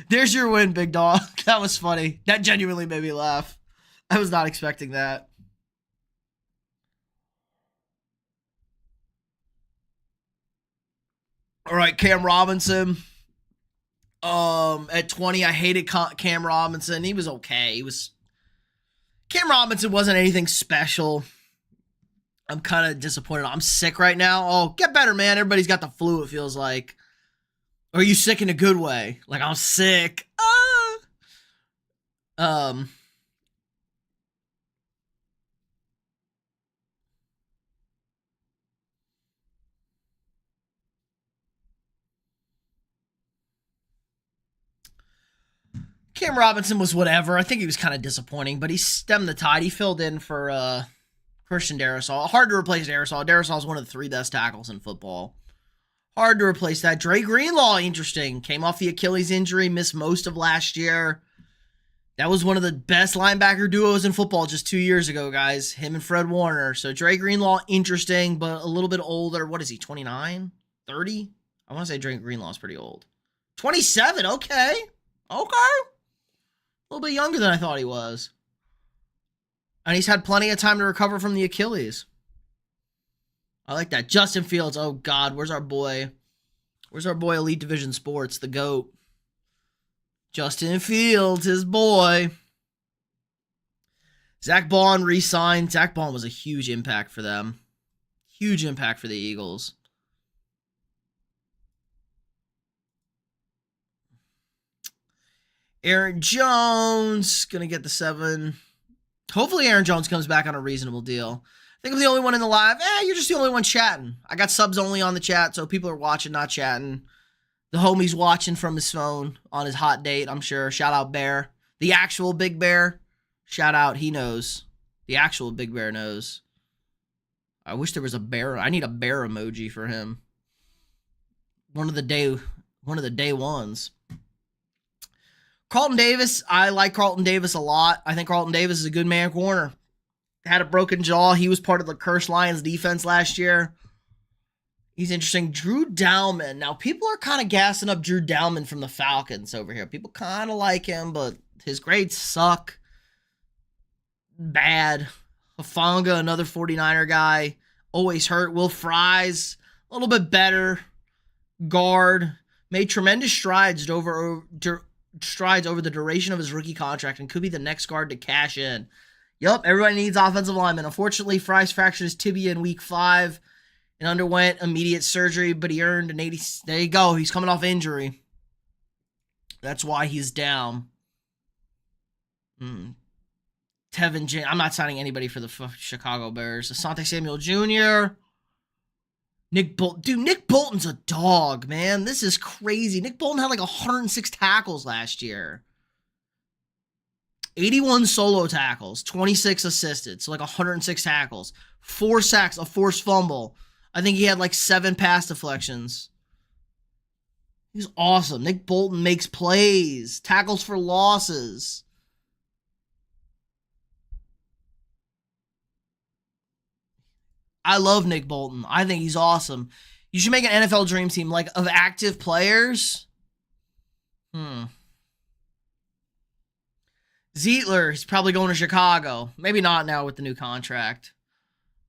There's your win, big dog. That was funny. That genuinely made me laugh. I was not expecting that. All right, Cam Robinson. At 20, I hated Cam Robinson. He was okay. Cam Robinson wasn't anything special. I'm kind of disappointed. I'm sick right now. Oh, get better, man. Everybody's got the flu, it feels like. Or are you sick in a good way? Like, I'm sick. Cam Robinson was whatever. I think he was kind of disappointing, but he stemmed the tide. He filled in for Christian Darrisaw. Hard to replace Darrisaw. Darrisaw is one of the 3 best tackles in football. Hard to replace that. Dre Greenlaw, interesting. Came off the Achilles injury, missed most of last year. That was one of the best linebacker duos in football just 2 years ago, guys. Him and Fred Warner. So Dre Greenlaw, interesting, but a little bit older. What is he, 29? 30? I want to say Dre Greenlaw is pretty old. 27, okay. Okay. A little bit younger than I thought he was. And he's had plenty of time to recover from the Achilles. I like that. Justin Fields. Oh, God. Where's our boy? Where's our boy Elite Division Sports? The GOAT. Justin Fields, his boy. Zach Bond re-signed. Zach Bond was a huge impact for them. Huge impact for the Eagles. Aaron Jones. Going to get the 7. Hopefully Aaron Jones comes back on a reasonable deal. I think I'm the only one in the live. You're just the only one chatting. I got subs only on the chat, so people are watching, not chatting. The homie's watching from his phone on his hot date, I'm sure. Shout out Bear. The actual Big Bear. Shout out, he knows. The actual Big Bear knows. I wish there was a bear. I need a bear emoji for him. One of the day ones. Carlton Davis. I like Carlton Davis a lot. I think Carlton Davis is a good man corner. Had a broken jaw. He was part of the cursed Lions defense last year. He's interesting. Drew Dalman. Now, people are kind of gassing up Drew Dalman from the Falcons over here. People kind of like him, but his grades suck. Bad. Hufanga, another 49er guy. Always hurt. Will Fries, a little bit better. Guard. Made tremendous strides over the duration of his rookie contract and could be the next guard to cash in. Yup, everybody needs offensive linemen. Unfortunately, Fries fractured his tibia in week 5 and underwent immediate surgery, but he earned an 80. There you go. He's coming off injury. That's why he's down. Tevin J. I'm not signing anybody for the Chicago Bears. Asante Samuel Jr. Nick Bolton. Dude, Nick Bolton's a dog, man. This is crazy. Nick Bolton had like 106 tackles last year. 81 solo tackles, 26 assisted, so like 106 tackles, 4 sacks, a forced fumble. I think he had like 7 pass deflections. He's awesome. Nick Bolton makes plays, tackles for losses. I love Nick Bolton. I think he's awesome. You should make an NFL Dream Team like of active players. Zeitler, he's probably going to Chicago. Maybe not now with the new contract.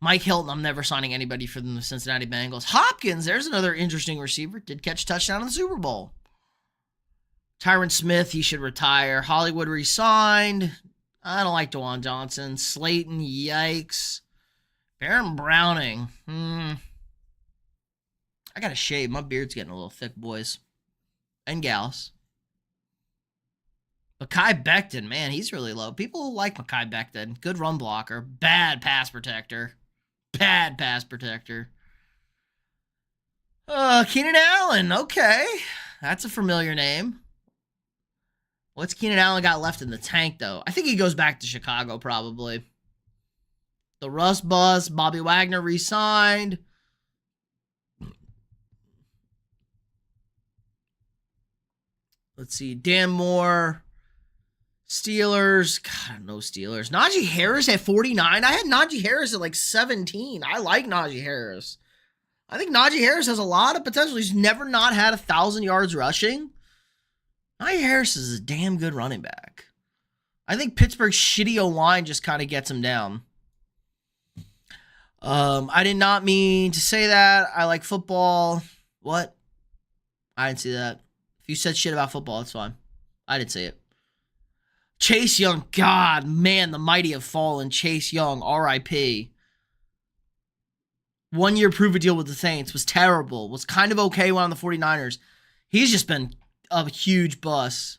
Mike Hilton, I'm never signing anybody for the Cincinnati Bengals. Hopkins, there's another interesting receiver. Did catch a touchdown in the Super Bowl. Tyron Smith, he should retire. Hollywood re-signed. I don't like DeJuan Johnson. Slayton, yikes. Baron Browning. I got to shave. My beard's getting a little thick, boys. And gals. Mekhi Becton, man, he's really low. People like Mekhi Becton. Good run blocker. Bad pass protector. Bad pass protector. Keenan Allen. Okay. That's a familiar name. What's Keenan Allen got left in the tank, though? I think he goes back to Chicago, probably. The Russ Bus. Bobby Wagner re-signed. Let's see. Dan Moore. Steelers. God, no Steelers. Najee Harris at 49. I had Najee Harris at like 17. I like Najee Harris. I think Najee Harris has a lot of potential. He's never not had 1,000 yards rushing. Najee Harris is a damn good running back. I think Pittsburgh's shitty O-line just kind of gets him down. I did not mean to say that. I like football. What? I didn't see that. If you said shit about football, it's fine. I didn't say it. Chase Young. God, man, the mighty have fallen. Chase Young, R.I.P. 1 year prove a deal with the Saints. Was terrible. Was kind of okay when on the 49ers. He's just been a huge bust.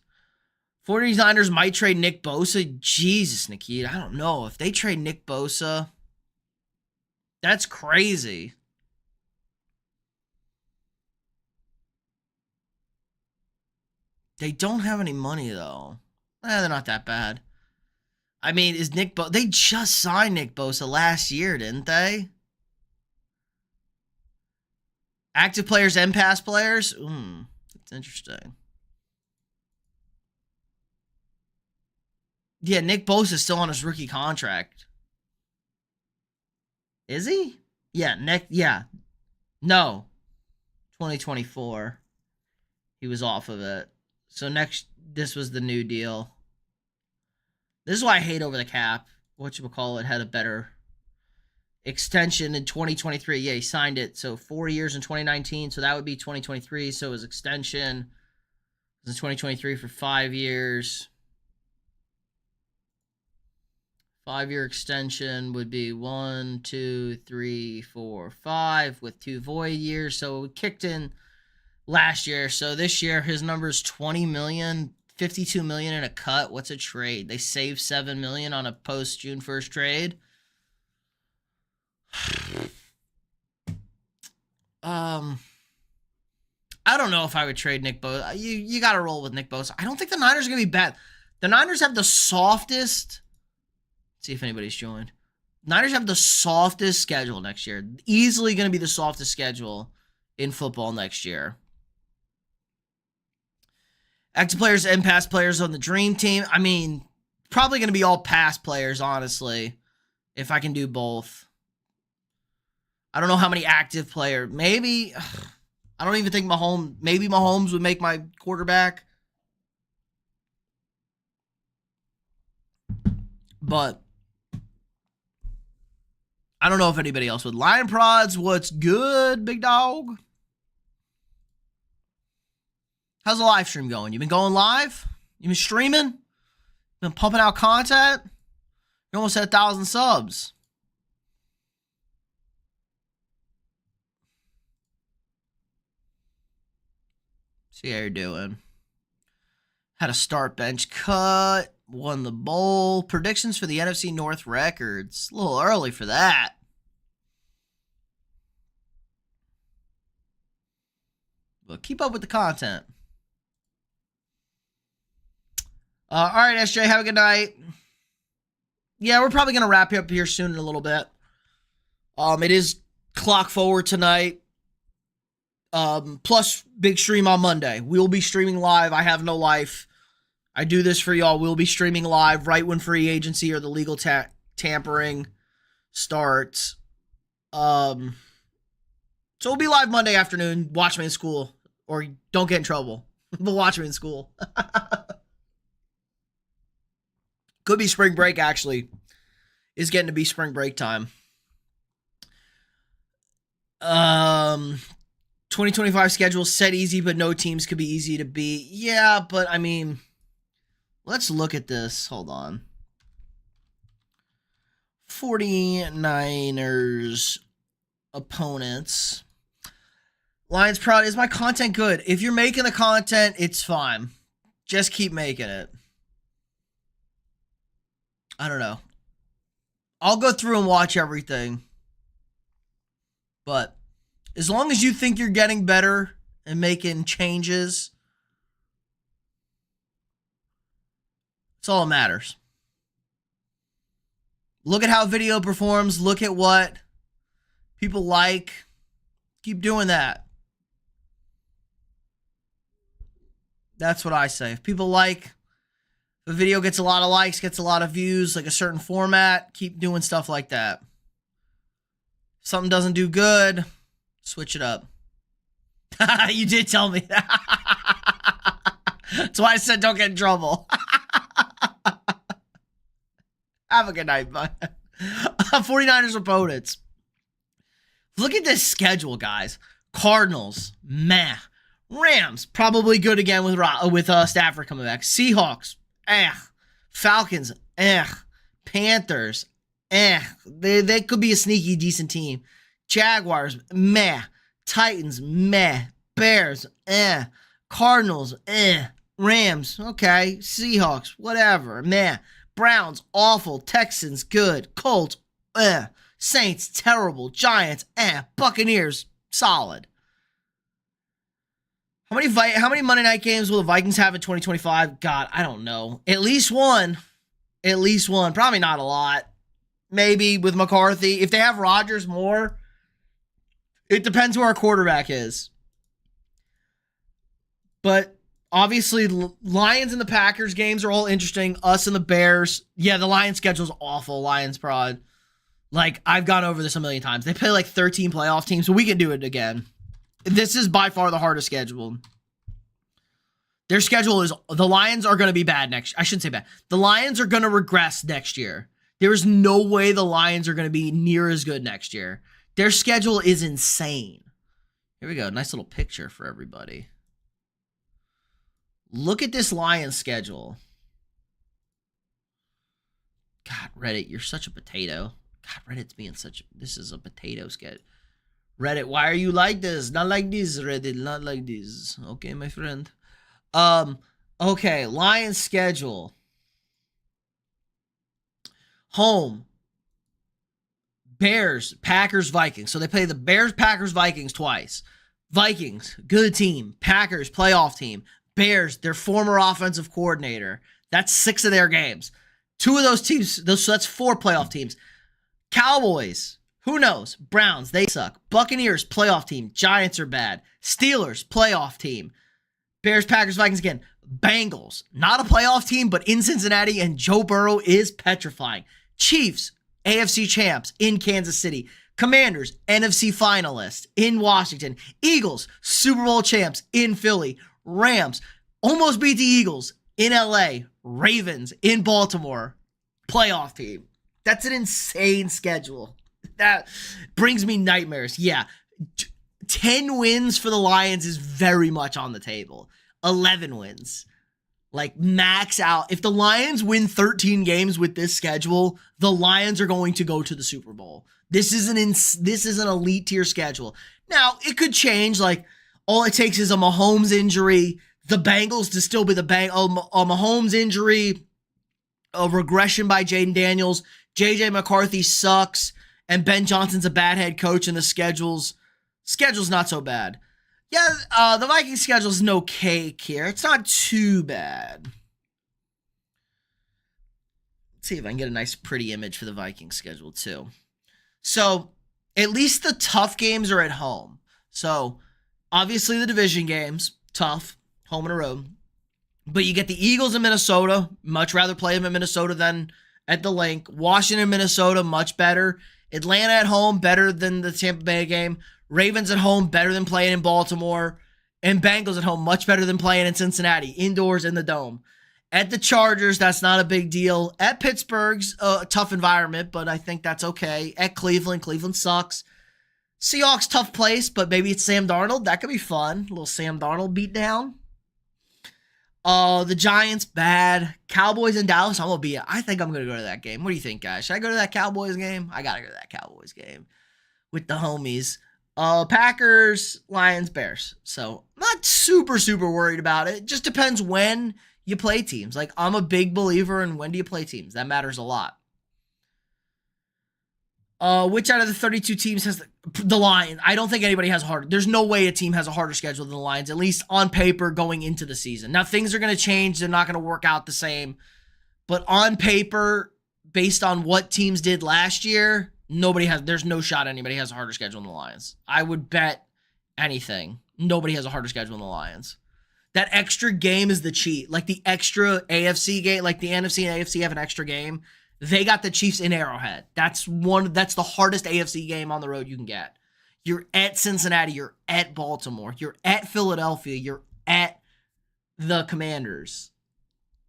49ers might trade Nick Bosa. Jesus, Nikita. I don't know. If they trade Nick Bosa, that's crazy. They don't have any money, though. They're not that bad. I mean, is Nick Bosa... They just signed Nick Bosa last year, didn't they? Active players and past players? That's interesting. Yeah, Nick Bosa is still on his rookie contract. Is he? Yeah, No. 2024. He was off of it. So this was the new deal. This is why I hate over the cap. Whatchamacallit had a better extension in 2023. Yeah, he signed it. So 4 years in 2019. So that would be 2023. So his extension was in 2023 for 5 years. 5-year extension would be 1, 2, 3, 4, 5 with 2 void years. So it kicked in last year. So this year his number is 20 million, 52 million in a cut. What's a trade? They saved 7 million on a post June 1st trade. I don't know if I would trade Nick Bosa. You got to roll with Nick Bosa. I don't think the Niners are going to be bad. The Niners have the softest. See if anybody's joined. Niners have the softest schedule next year. Easily going to be the softest schedule in football next year. Active players and past players on the dream team. I mean, probably going to be all past players, honestly, if I can do both. I don't know how many active players. Maybe, I don't even think maybe Mahomes would make my quarterback. But I don't know if anybody else would. Lion Prods, what's good, big dog? How's the live stream going? You been going live? You been streaming? Been pumping out content? You almost had 1,000 subs. See how you're doing. Had a start bench cut. Won the bowl. Predictions for the NFC North records. A little early for that. But keep up with the content. All right, SJ, have a good night. Yeah, we're probably going to wrap up here soon in a little bit. It is clock forward tonight. Plus big stream on Monday. We'll be streaming live. I have no life. I do this for y'all. We'll be streaming live right when free agency or the legal tampering starts. So we'll be live Monday afternoon. Watch me in school. Or don't get in trouble. But watch me in school. Could be spring break, actually. It's getting to be spring break time. 2025 schedule set easy, but no teams could be easy to beat. Yeah, but I mean, let's look at this. Hold on. 49ers opponents. Lions Proud. Is my content good? If you're making the content, it's fine. Just keep making it. I don't know. I'll go through and watch everything. But as long as you think you're getting better and making changes, it's all that matters. Look at how video performs. Look at what people like. Keep doing that. That's what I say. If people like If a video gets a lot of likes, gets a lot of views, like a certain format, keep doing stuff like that. If something doesn't do good, switch it up. You did tell me that. That's why I said don't get in trouble. Have a good night, bud. 49ers opponents. Look at this schedule, guys. Cardinals, meh. Rams, probably good again with Stafford coming back. Seahawks, Falcons, Panthers, They could be a sneaky, decent team. Jaguars, meh. Titans, meh. Bears, Cardinals, Rams, okay. Seahawks, whatever, meh. Browns, awful. Texans, good. Colts, Saints, terrible. Giants, Buccaneers, solid. How many Monday night games will the Vikings have in 2025? God, I don't know. At least one. At least one. Probably not a lot. Maybe with McCarthy. If they have Rodgers more, it depends who our quarterback is. But obviously, Lions and the Packers games are all interesting. Us and the Bears. Yeah, the Lions schedule's awful. Lions prod. Like, I've gone over this a million times. They play like 13 playoff teams, so we can do it again. This is by far the hardest schedule. Their schedule is, the Lions are going to be bad next year. I shouldn't say bad. The Lions are going to regress next year. There is no way the Lions are going to be near as good next year. Their schedule is insane. Here we go. Nice little picture for everybody. Look at this Lions schedule. God, Reddit, you're such a potato. God, Reddit's being this is a potato sketch. Reddit, why are you like this? Not like this, Reddit, not like this. Okay, my friend. Okay, Lions schedule. Home. Bears, Packers, Vikings. So they play the Bears, Packers, Vikings twice. Vikings, good team. Packers, playoff team. Bears, their former offensive coordinator. That's 6 of their games. 2 of those teams, so that's 4 playoff teams. Cowboys, who knows? Browns, they suck. Buccaneers, playoff team. Giants are bad. Steelers, playoff team. Bears, Packers, Vikings again. Bengals, not a playoff team, but in Cincinnati, and Joe Burrow is petrifying. Chiefs, AFC champs in Kansas City. Commanders, NFC finalists in Washington. Eagles, Super Bowl champs in Philly. Rams, almost beat the Eagles in LA. Ravens in Baltimore. Playoff team. That's an insane schedule. That brings me nightmares. Yeah. 10 wins for the Lions is very much on the table. 11 wins. Like, max out. If the Lions win 13 games with this schedule, the Lions are going to go to the Super Bowl. This is an elite tier schedule. Now, it could change. Like, all it takes is a Mahomes injury, the Bengals to still be a Mahomes injury, a regression by Jaden Daniels, JJ McCarthy sucks, and Ben Johnson's a bad head coach, and the schedule's not so bad. Yeah, the Vikings schedule's no cake here. It's not too bad. Let's see if I can get a nice, pretty image for the Vikings schedule, too. So, at least the tough games are at home. So, obviously the division games, tough, home and a road. But you get the Eagles in Minnesota. Much rather play them in Minnesota than at the Link. Washington, Minnesota, much better. Atlanta at home, better than the Tampa Bay game. Ravens at home, better than playing in Baltimore. And Bengals at home, much better than playing in Cincinnati, indoors in the Dome. At the Chargers, that's not a big deal. At Pittsburgh's a tough environment, but I think that's okay. At Cleveland sucks. Seahawks, tough place, but maybe it's Sam Darnold. That could be fun. A little Sam Darnold beatdown. The Giants, bad. Cowboys in Dallas, I think I'm going to go to that game. What do you think, guys? Should I go to that Cowboys game? I got to go to that Cowboys game with the homies. Packers, Lions, Bears. So, not super, super worried about it. Just depends when you play teams. Like, I'm a big believer in when do you play teams. That matters a lot. Which out of the 32 teams has the Lions? I don't think anybody has there's no way a team has a harder schedule than the Lions, at least on paper going into the season. Now, things are going to change. They're not going to work out the same. But on paper, based on what teams did last year, there's no shot anybody has a harder schedule than the Lions. I would bet anything. Nobody has a harder schedule than the Lions. That extra game is the cheat. Like the extra AFC game, like the NFC and AFC have an extra game. They got the Chiefs in Arrowhead. That's the hardest AFC game on the road you can get. You're at Cincinnati, you're at Baltimore, you're at Philadelphia, you're at the Commanders.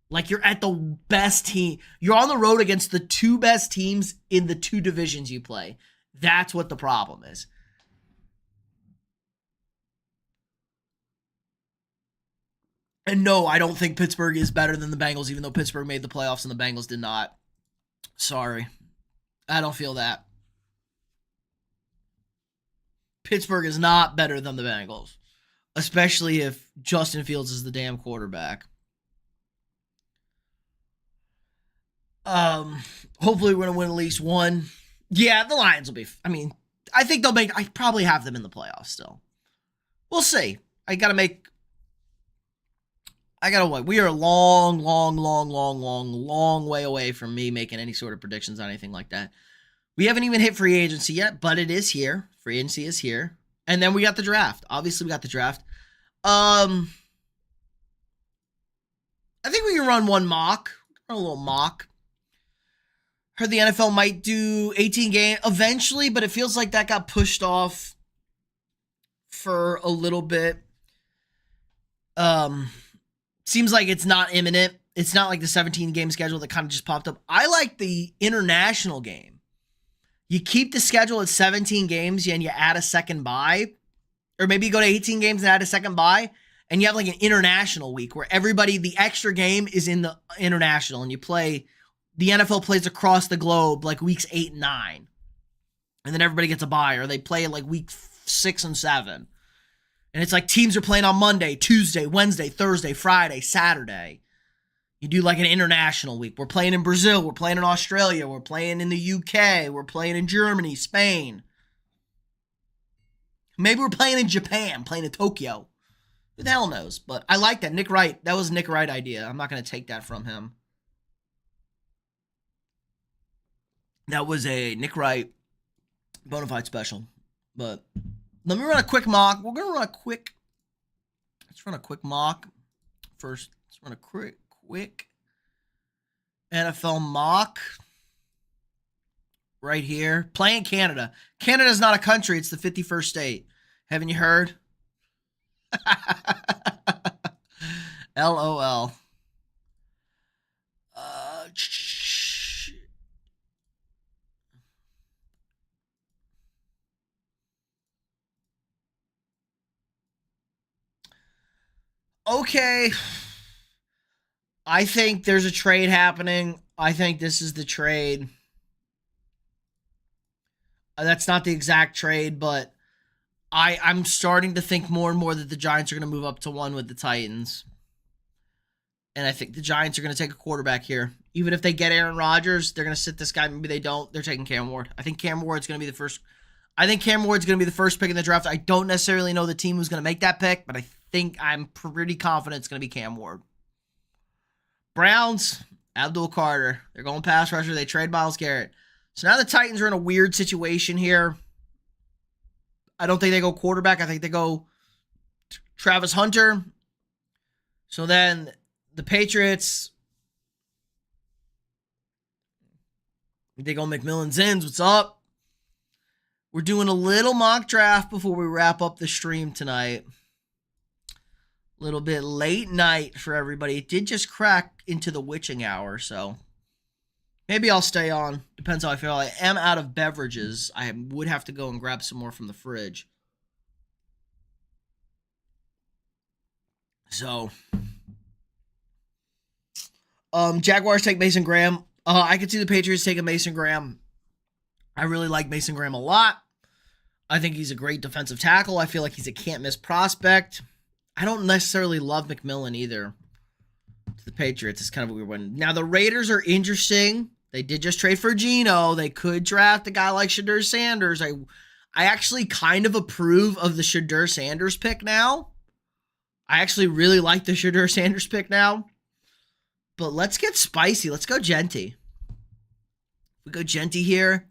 Like you're at the best team. You're on the road against the two best teams in the two divisions you play. That's what the problem is. And no, I don't think Pittsburgh is better than the Bengals, even though Pittsburgh made the playoffs and the Bengals did not. Sorry. I don't feel that. Pittsburgh is not better than the Bengals, especially if Justin Fields is the damn quarterback. Hopefully we're going to win at least one. Yeah, the Lions will be, I think I probably have them in the playoffs still. We'll see. We are a long way away from me making any sort of predictions on anything like that. We haven't even hit free agency yet, but it is here. Free agency is here. And then we got the draft. Obviously, we got the draft. I think we can run one mock. Run a little mock. Heard the NFL might do 18 games eventually, but it feels like that got pushed off for a little bit. Seems like it's not imminent. It's not like the 17-game schedule that kind of just popped up. I like the international game. You keep the schedule at 17 games and you add a second bye. Or maybe you go to 18 games and add a second bye. And you have like an international week where the extra game is in the international. And the NFL plays across the globe like weeks 8 and 9. And then everybody gets a bye. Or they play like week 6 and 7. And it's like teams are playing on Monday, Tuesday, Wednesday, Thursday, Friday, Saturday. You do like an international week. We're playing in Brazil. We're playing in Australia. We're playing in the UK. We're playing in Germany, Spain. Maybe we're playing in Japan, playing in Tokyo. Who the hell knows? But I like that. Nick Wright. That was a Nick Wright idea. I'm not going to take that from him. That was a Nick Wright bona fide special. But let me run a quick mock. We're going to run a quick. Let's run a quick mock first. Let's run a quick NFL mock right here. Playing Canada. Canada's not a country. It's the 51st state. Haven't you heard? LOL. Okay. I think there's a trade happening. I think this is the trade. That's not the exact trade, but I'm starting to think more and more that the Giants are going to move up to 1 with the Titans. And I think the Giants are going to take a quarterback here. Even if they get Aaron Rodgers, they're going to sit this guy. Maybe they don't. They're taking Cam Ward. I think Cam Ward's going to be the first. I think Cam Ward's going to be the first pick in the draft. I don't necessarily know the team who's going to make that pick, but I'm pretty confident it's going to be Cam Ward. Browns, Abdul Carter. They're going pass rusher. They trade Myles Garrett. So now the Titans are in a weird situation here. I don't think they go quarterback. I think they go Travis Hunter. So then the Patriots, they go McMillan Zins. What's up? We're doing a little mock draft before we wrap up the stream tonight. A little bit late night for everybody. It did just crack into the witching hour, so maybe I'll stay on. Depends how I feel. I am out of beverages. I would have to go and grab some more from the fridge. So, Jaguars take Mason Graham. I could see the Patriots taking Mason Graham. I really like Mason Graham a lot. I think he's a great defensive tackle. I feel like he's a can't-miss prospect. I don't necessarily love McMillan either. To the Patriots, it's kind of a weird one. Now, the Raiders are interesting. They did just trade for Geno. They could draft a guy like Shadur Sanders. I actually kind of approve of the Shadur Sanders pick now. I actually really like the Shadur Sanders pick now. But let's get spicy. Let's go Genty. We go Genty here.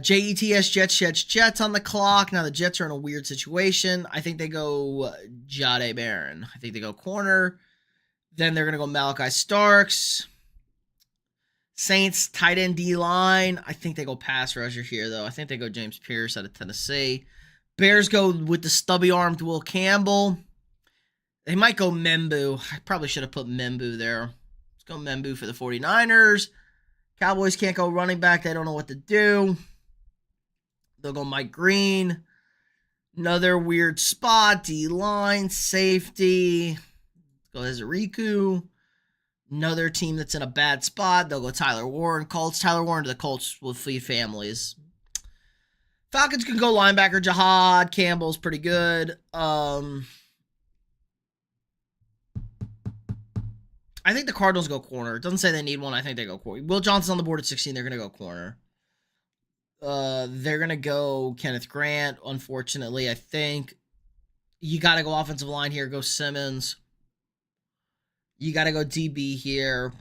Jets on the clock. Now the Jets are in a weird situation. I think they go Jade Barron. I think they go corner. Then they're going to go Malachi Starks. Saints, tight end D-line. I think they go pass rusher here, though. I think they go James Pierce out of Tennessee. Bears go with the stubby-armed Will Campbell. They might go Membu. I probably should have put Membu there. Let's go Membu for the 49ers. Cowboys can't go running back. They don't know what to do. They'll go Mike Green. Another weird spot. D-line, safety. Let's go Ezeriku. Another team that's in a bad spot. They'll go Tyler Warren. Colts. Tyler Warren to the Colts will feed families. Falcons can go linebacker. Jahad Campbell's pretty good. I think the Cardinals go corner. It doesn't say they need one. I think they go corner. Will Johnson's on the board at 16. They're going to go corner. They're going to go Kenneth Grant, unfortunately, I think. You got to go offensive line here. Go Simmons. You got to go DB here.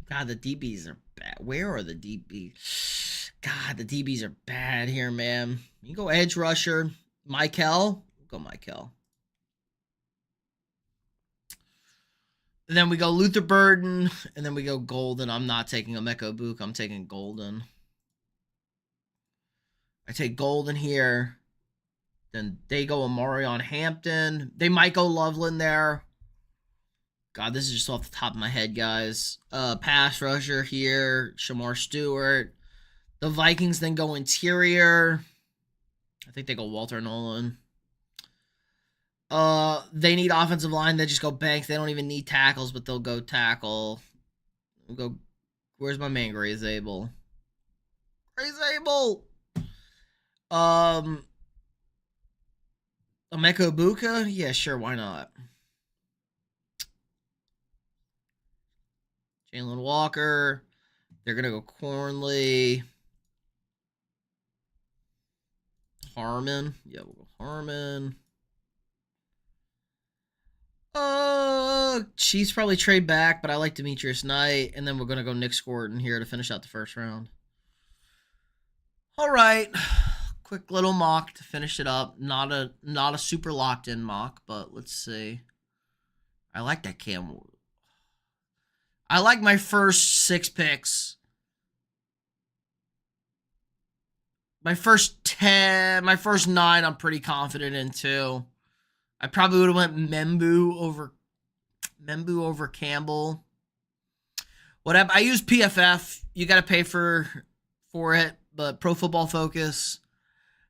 God, the DBs are bad. Where are the DBs? God, the DBs are bad here, man. You go edge rusher. Michael. Go Michael. And then we go Luther Burden. And then we go Golden. I'm not taking Emeka Buka. I'm taking Golden. I take Golden here. Then they go Amarion Hampton. They might go Loveland there. God, this is just off the top of my head, guys. Pass rusher here. Shamar Stewart. The Vikings then go interior. I think they go Walter Nolan. They need offensive line. They just go Banks. They don't even need tackles, but they'll go tackle. We'll go. Where's my man, Grace Abel? Grace Abel! Emeka Buka? Yeah, sure, why not? Jalen Walker. They're going to go Cornley. Harmon. Yeah, we'll go Harmon. Chiefs probably trade back, but I like Demetrius Knight. And then we're going to go Nick Scorton here to finish out the first round. All right. Quick little mock to finish it up. Not a super locked in mock, but let's see. I like that Cam. I like my first 6 picks. My first 10, my first 9, I'm pretty confident in too. I probably would have went Membu over Campbell. Whatever. I use PFF. You got to pay for it, but Pro Football Focus,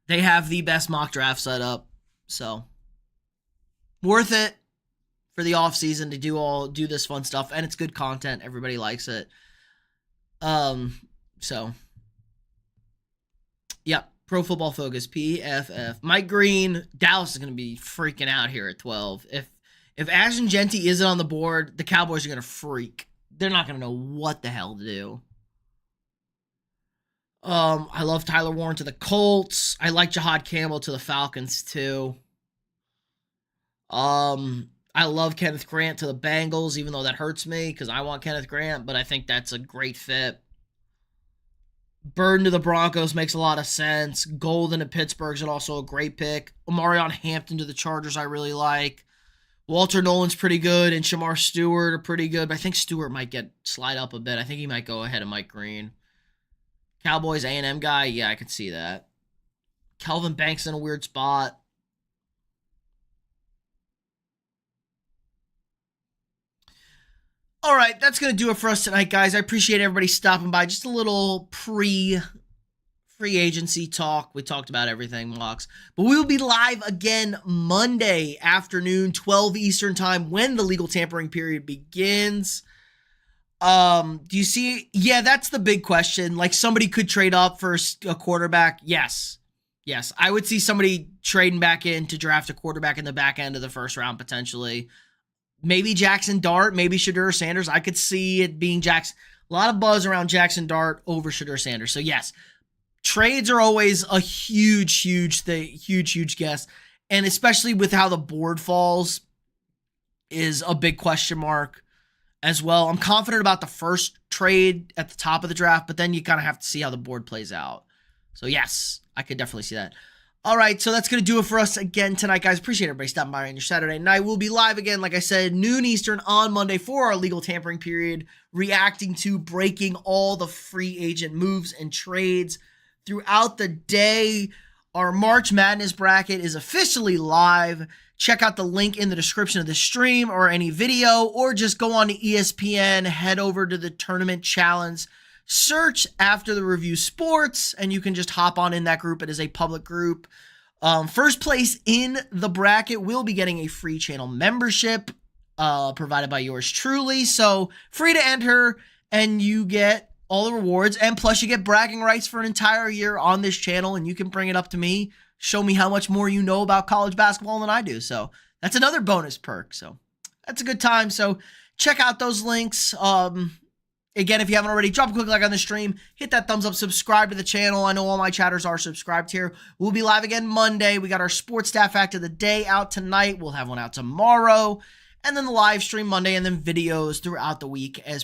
they have the best mock draft set up. So worth it for the off season to do this fun stuff, and it's good content. Everybody likes it. So yep. Pro Football Focus, PFF. Mike Green, Dallas is going to be freaking out here at 12. If Ashton Genty isn't on the board, the Cowboys are going to freak. They're not going to know what the hell to do. I love Tyler Warren to the Colts. I like Jahad Campbell to the Falcons too. I love Kenneth Grant to the Bengals, even though that hurts me because I want Kenneth Grant, but I think that's a great fit. Burden to the Broncos makes a lot of sense. Golden to Pittsburgh is also a great pick. Amarion Hampton to the Chargers I really like. Walter Nolan's pretty good, and Shamar Stewart are pretty good, but I think Stewart might slide up a bit. I think he might go ahead of Mike Green. Cowboys A&M guy, yeah, I could see that. Kelvin Banks in a weird spot. All right, that's going to do it for us tonight, guys. I appreciate everybody stopping by. Just a little free agency talk. We talked about everything, mocks. But we will be live again Monday afternoon, 12 Eastern time, when the legal tampering period begins. Do you see? Yeah, that's the big question. Like, somebody could trade up for a quarterback. Yes. I would see somebody trading back in to draft a quarterback in the back end of the first round, potentially. Maybe Jackson Dart, maybe Shadur Sanders. I could see it being Jackson. A lot of buzz around Jackson Dart over Shadur Sanders. So yes, trades are always a huge guess. And especially with how the board falls is a big question mark. as well. I'm confident about the first trade at the top of the draft, but then you kind of have to see how the board plays out. So yes, I could definitely see that. All right, so that's going to do it for us again tonight, guys. Appreciate everybody stopping by on your Saturday night. We'll be live again, like I said, noon Eastern on Monday for our legal tampering period, reacting to breaking all the free agent moves and trades throughout the day. Our March Madness bracket is officially live. Check out the link in the description of the stream or any video, or just go on to ESPN, head over to the tournament challenge, search After the Review Sports, and you can just hop on in that group. It is a public group. First place in the bracket will be getting a free channel membership provided by yours truly. So free to enter, and you get all the rewards, and plus you get bragging rights for an entire year on this channel, and you can bring it up to me, show me how much more you know about college basketball than I do. So that's another bonus perk. So that's a good time. So check out those links. Again, if you haven't already, drop a quick like on the stream, hit that thumbs up, subscribe to the channel. I know all my chatters are subscribed here. We'll be live again Monday. We got our sports staff fact of the day out tonight. We'll have one out tomorrow, and then the live stream Monday, and then videos throughout the week as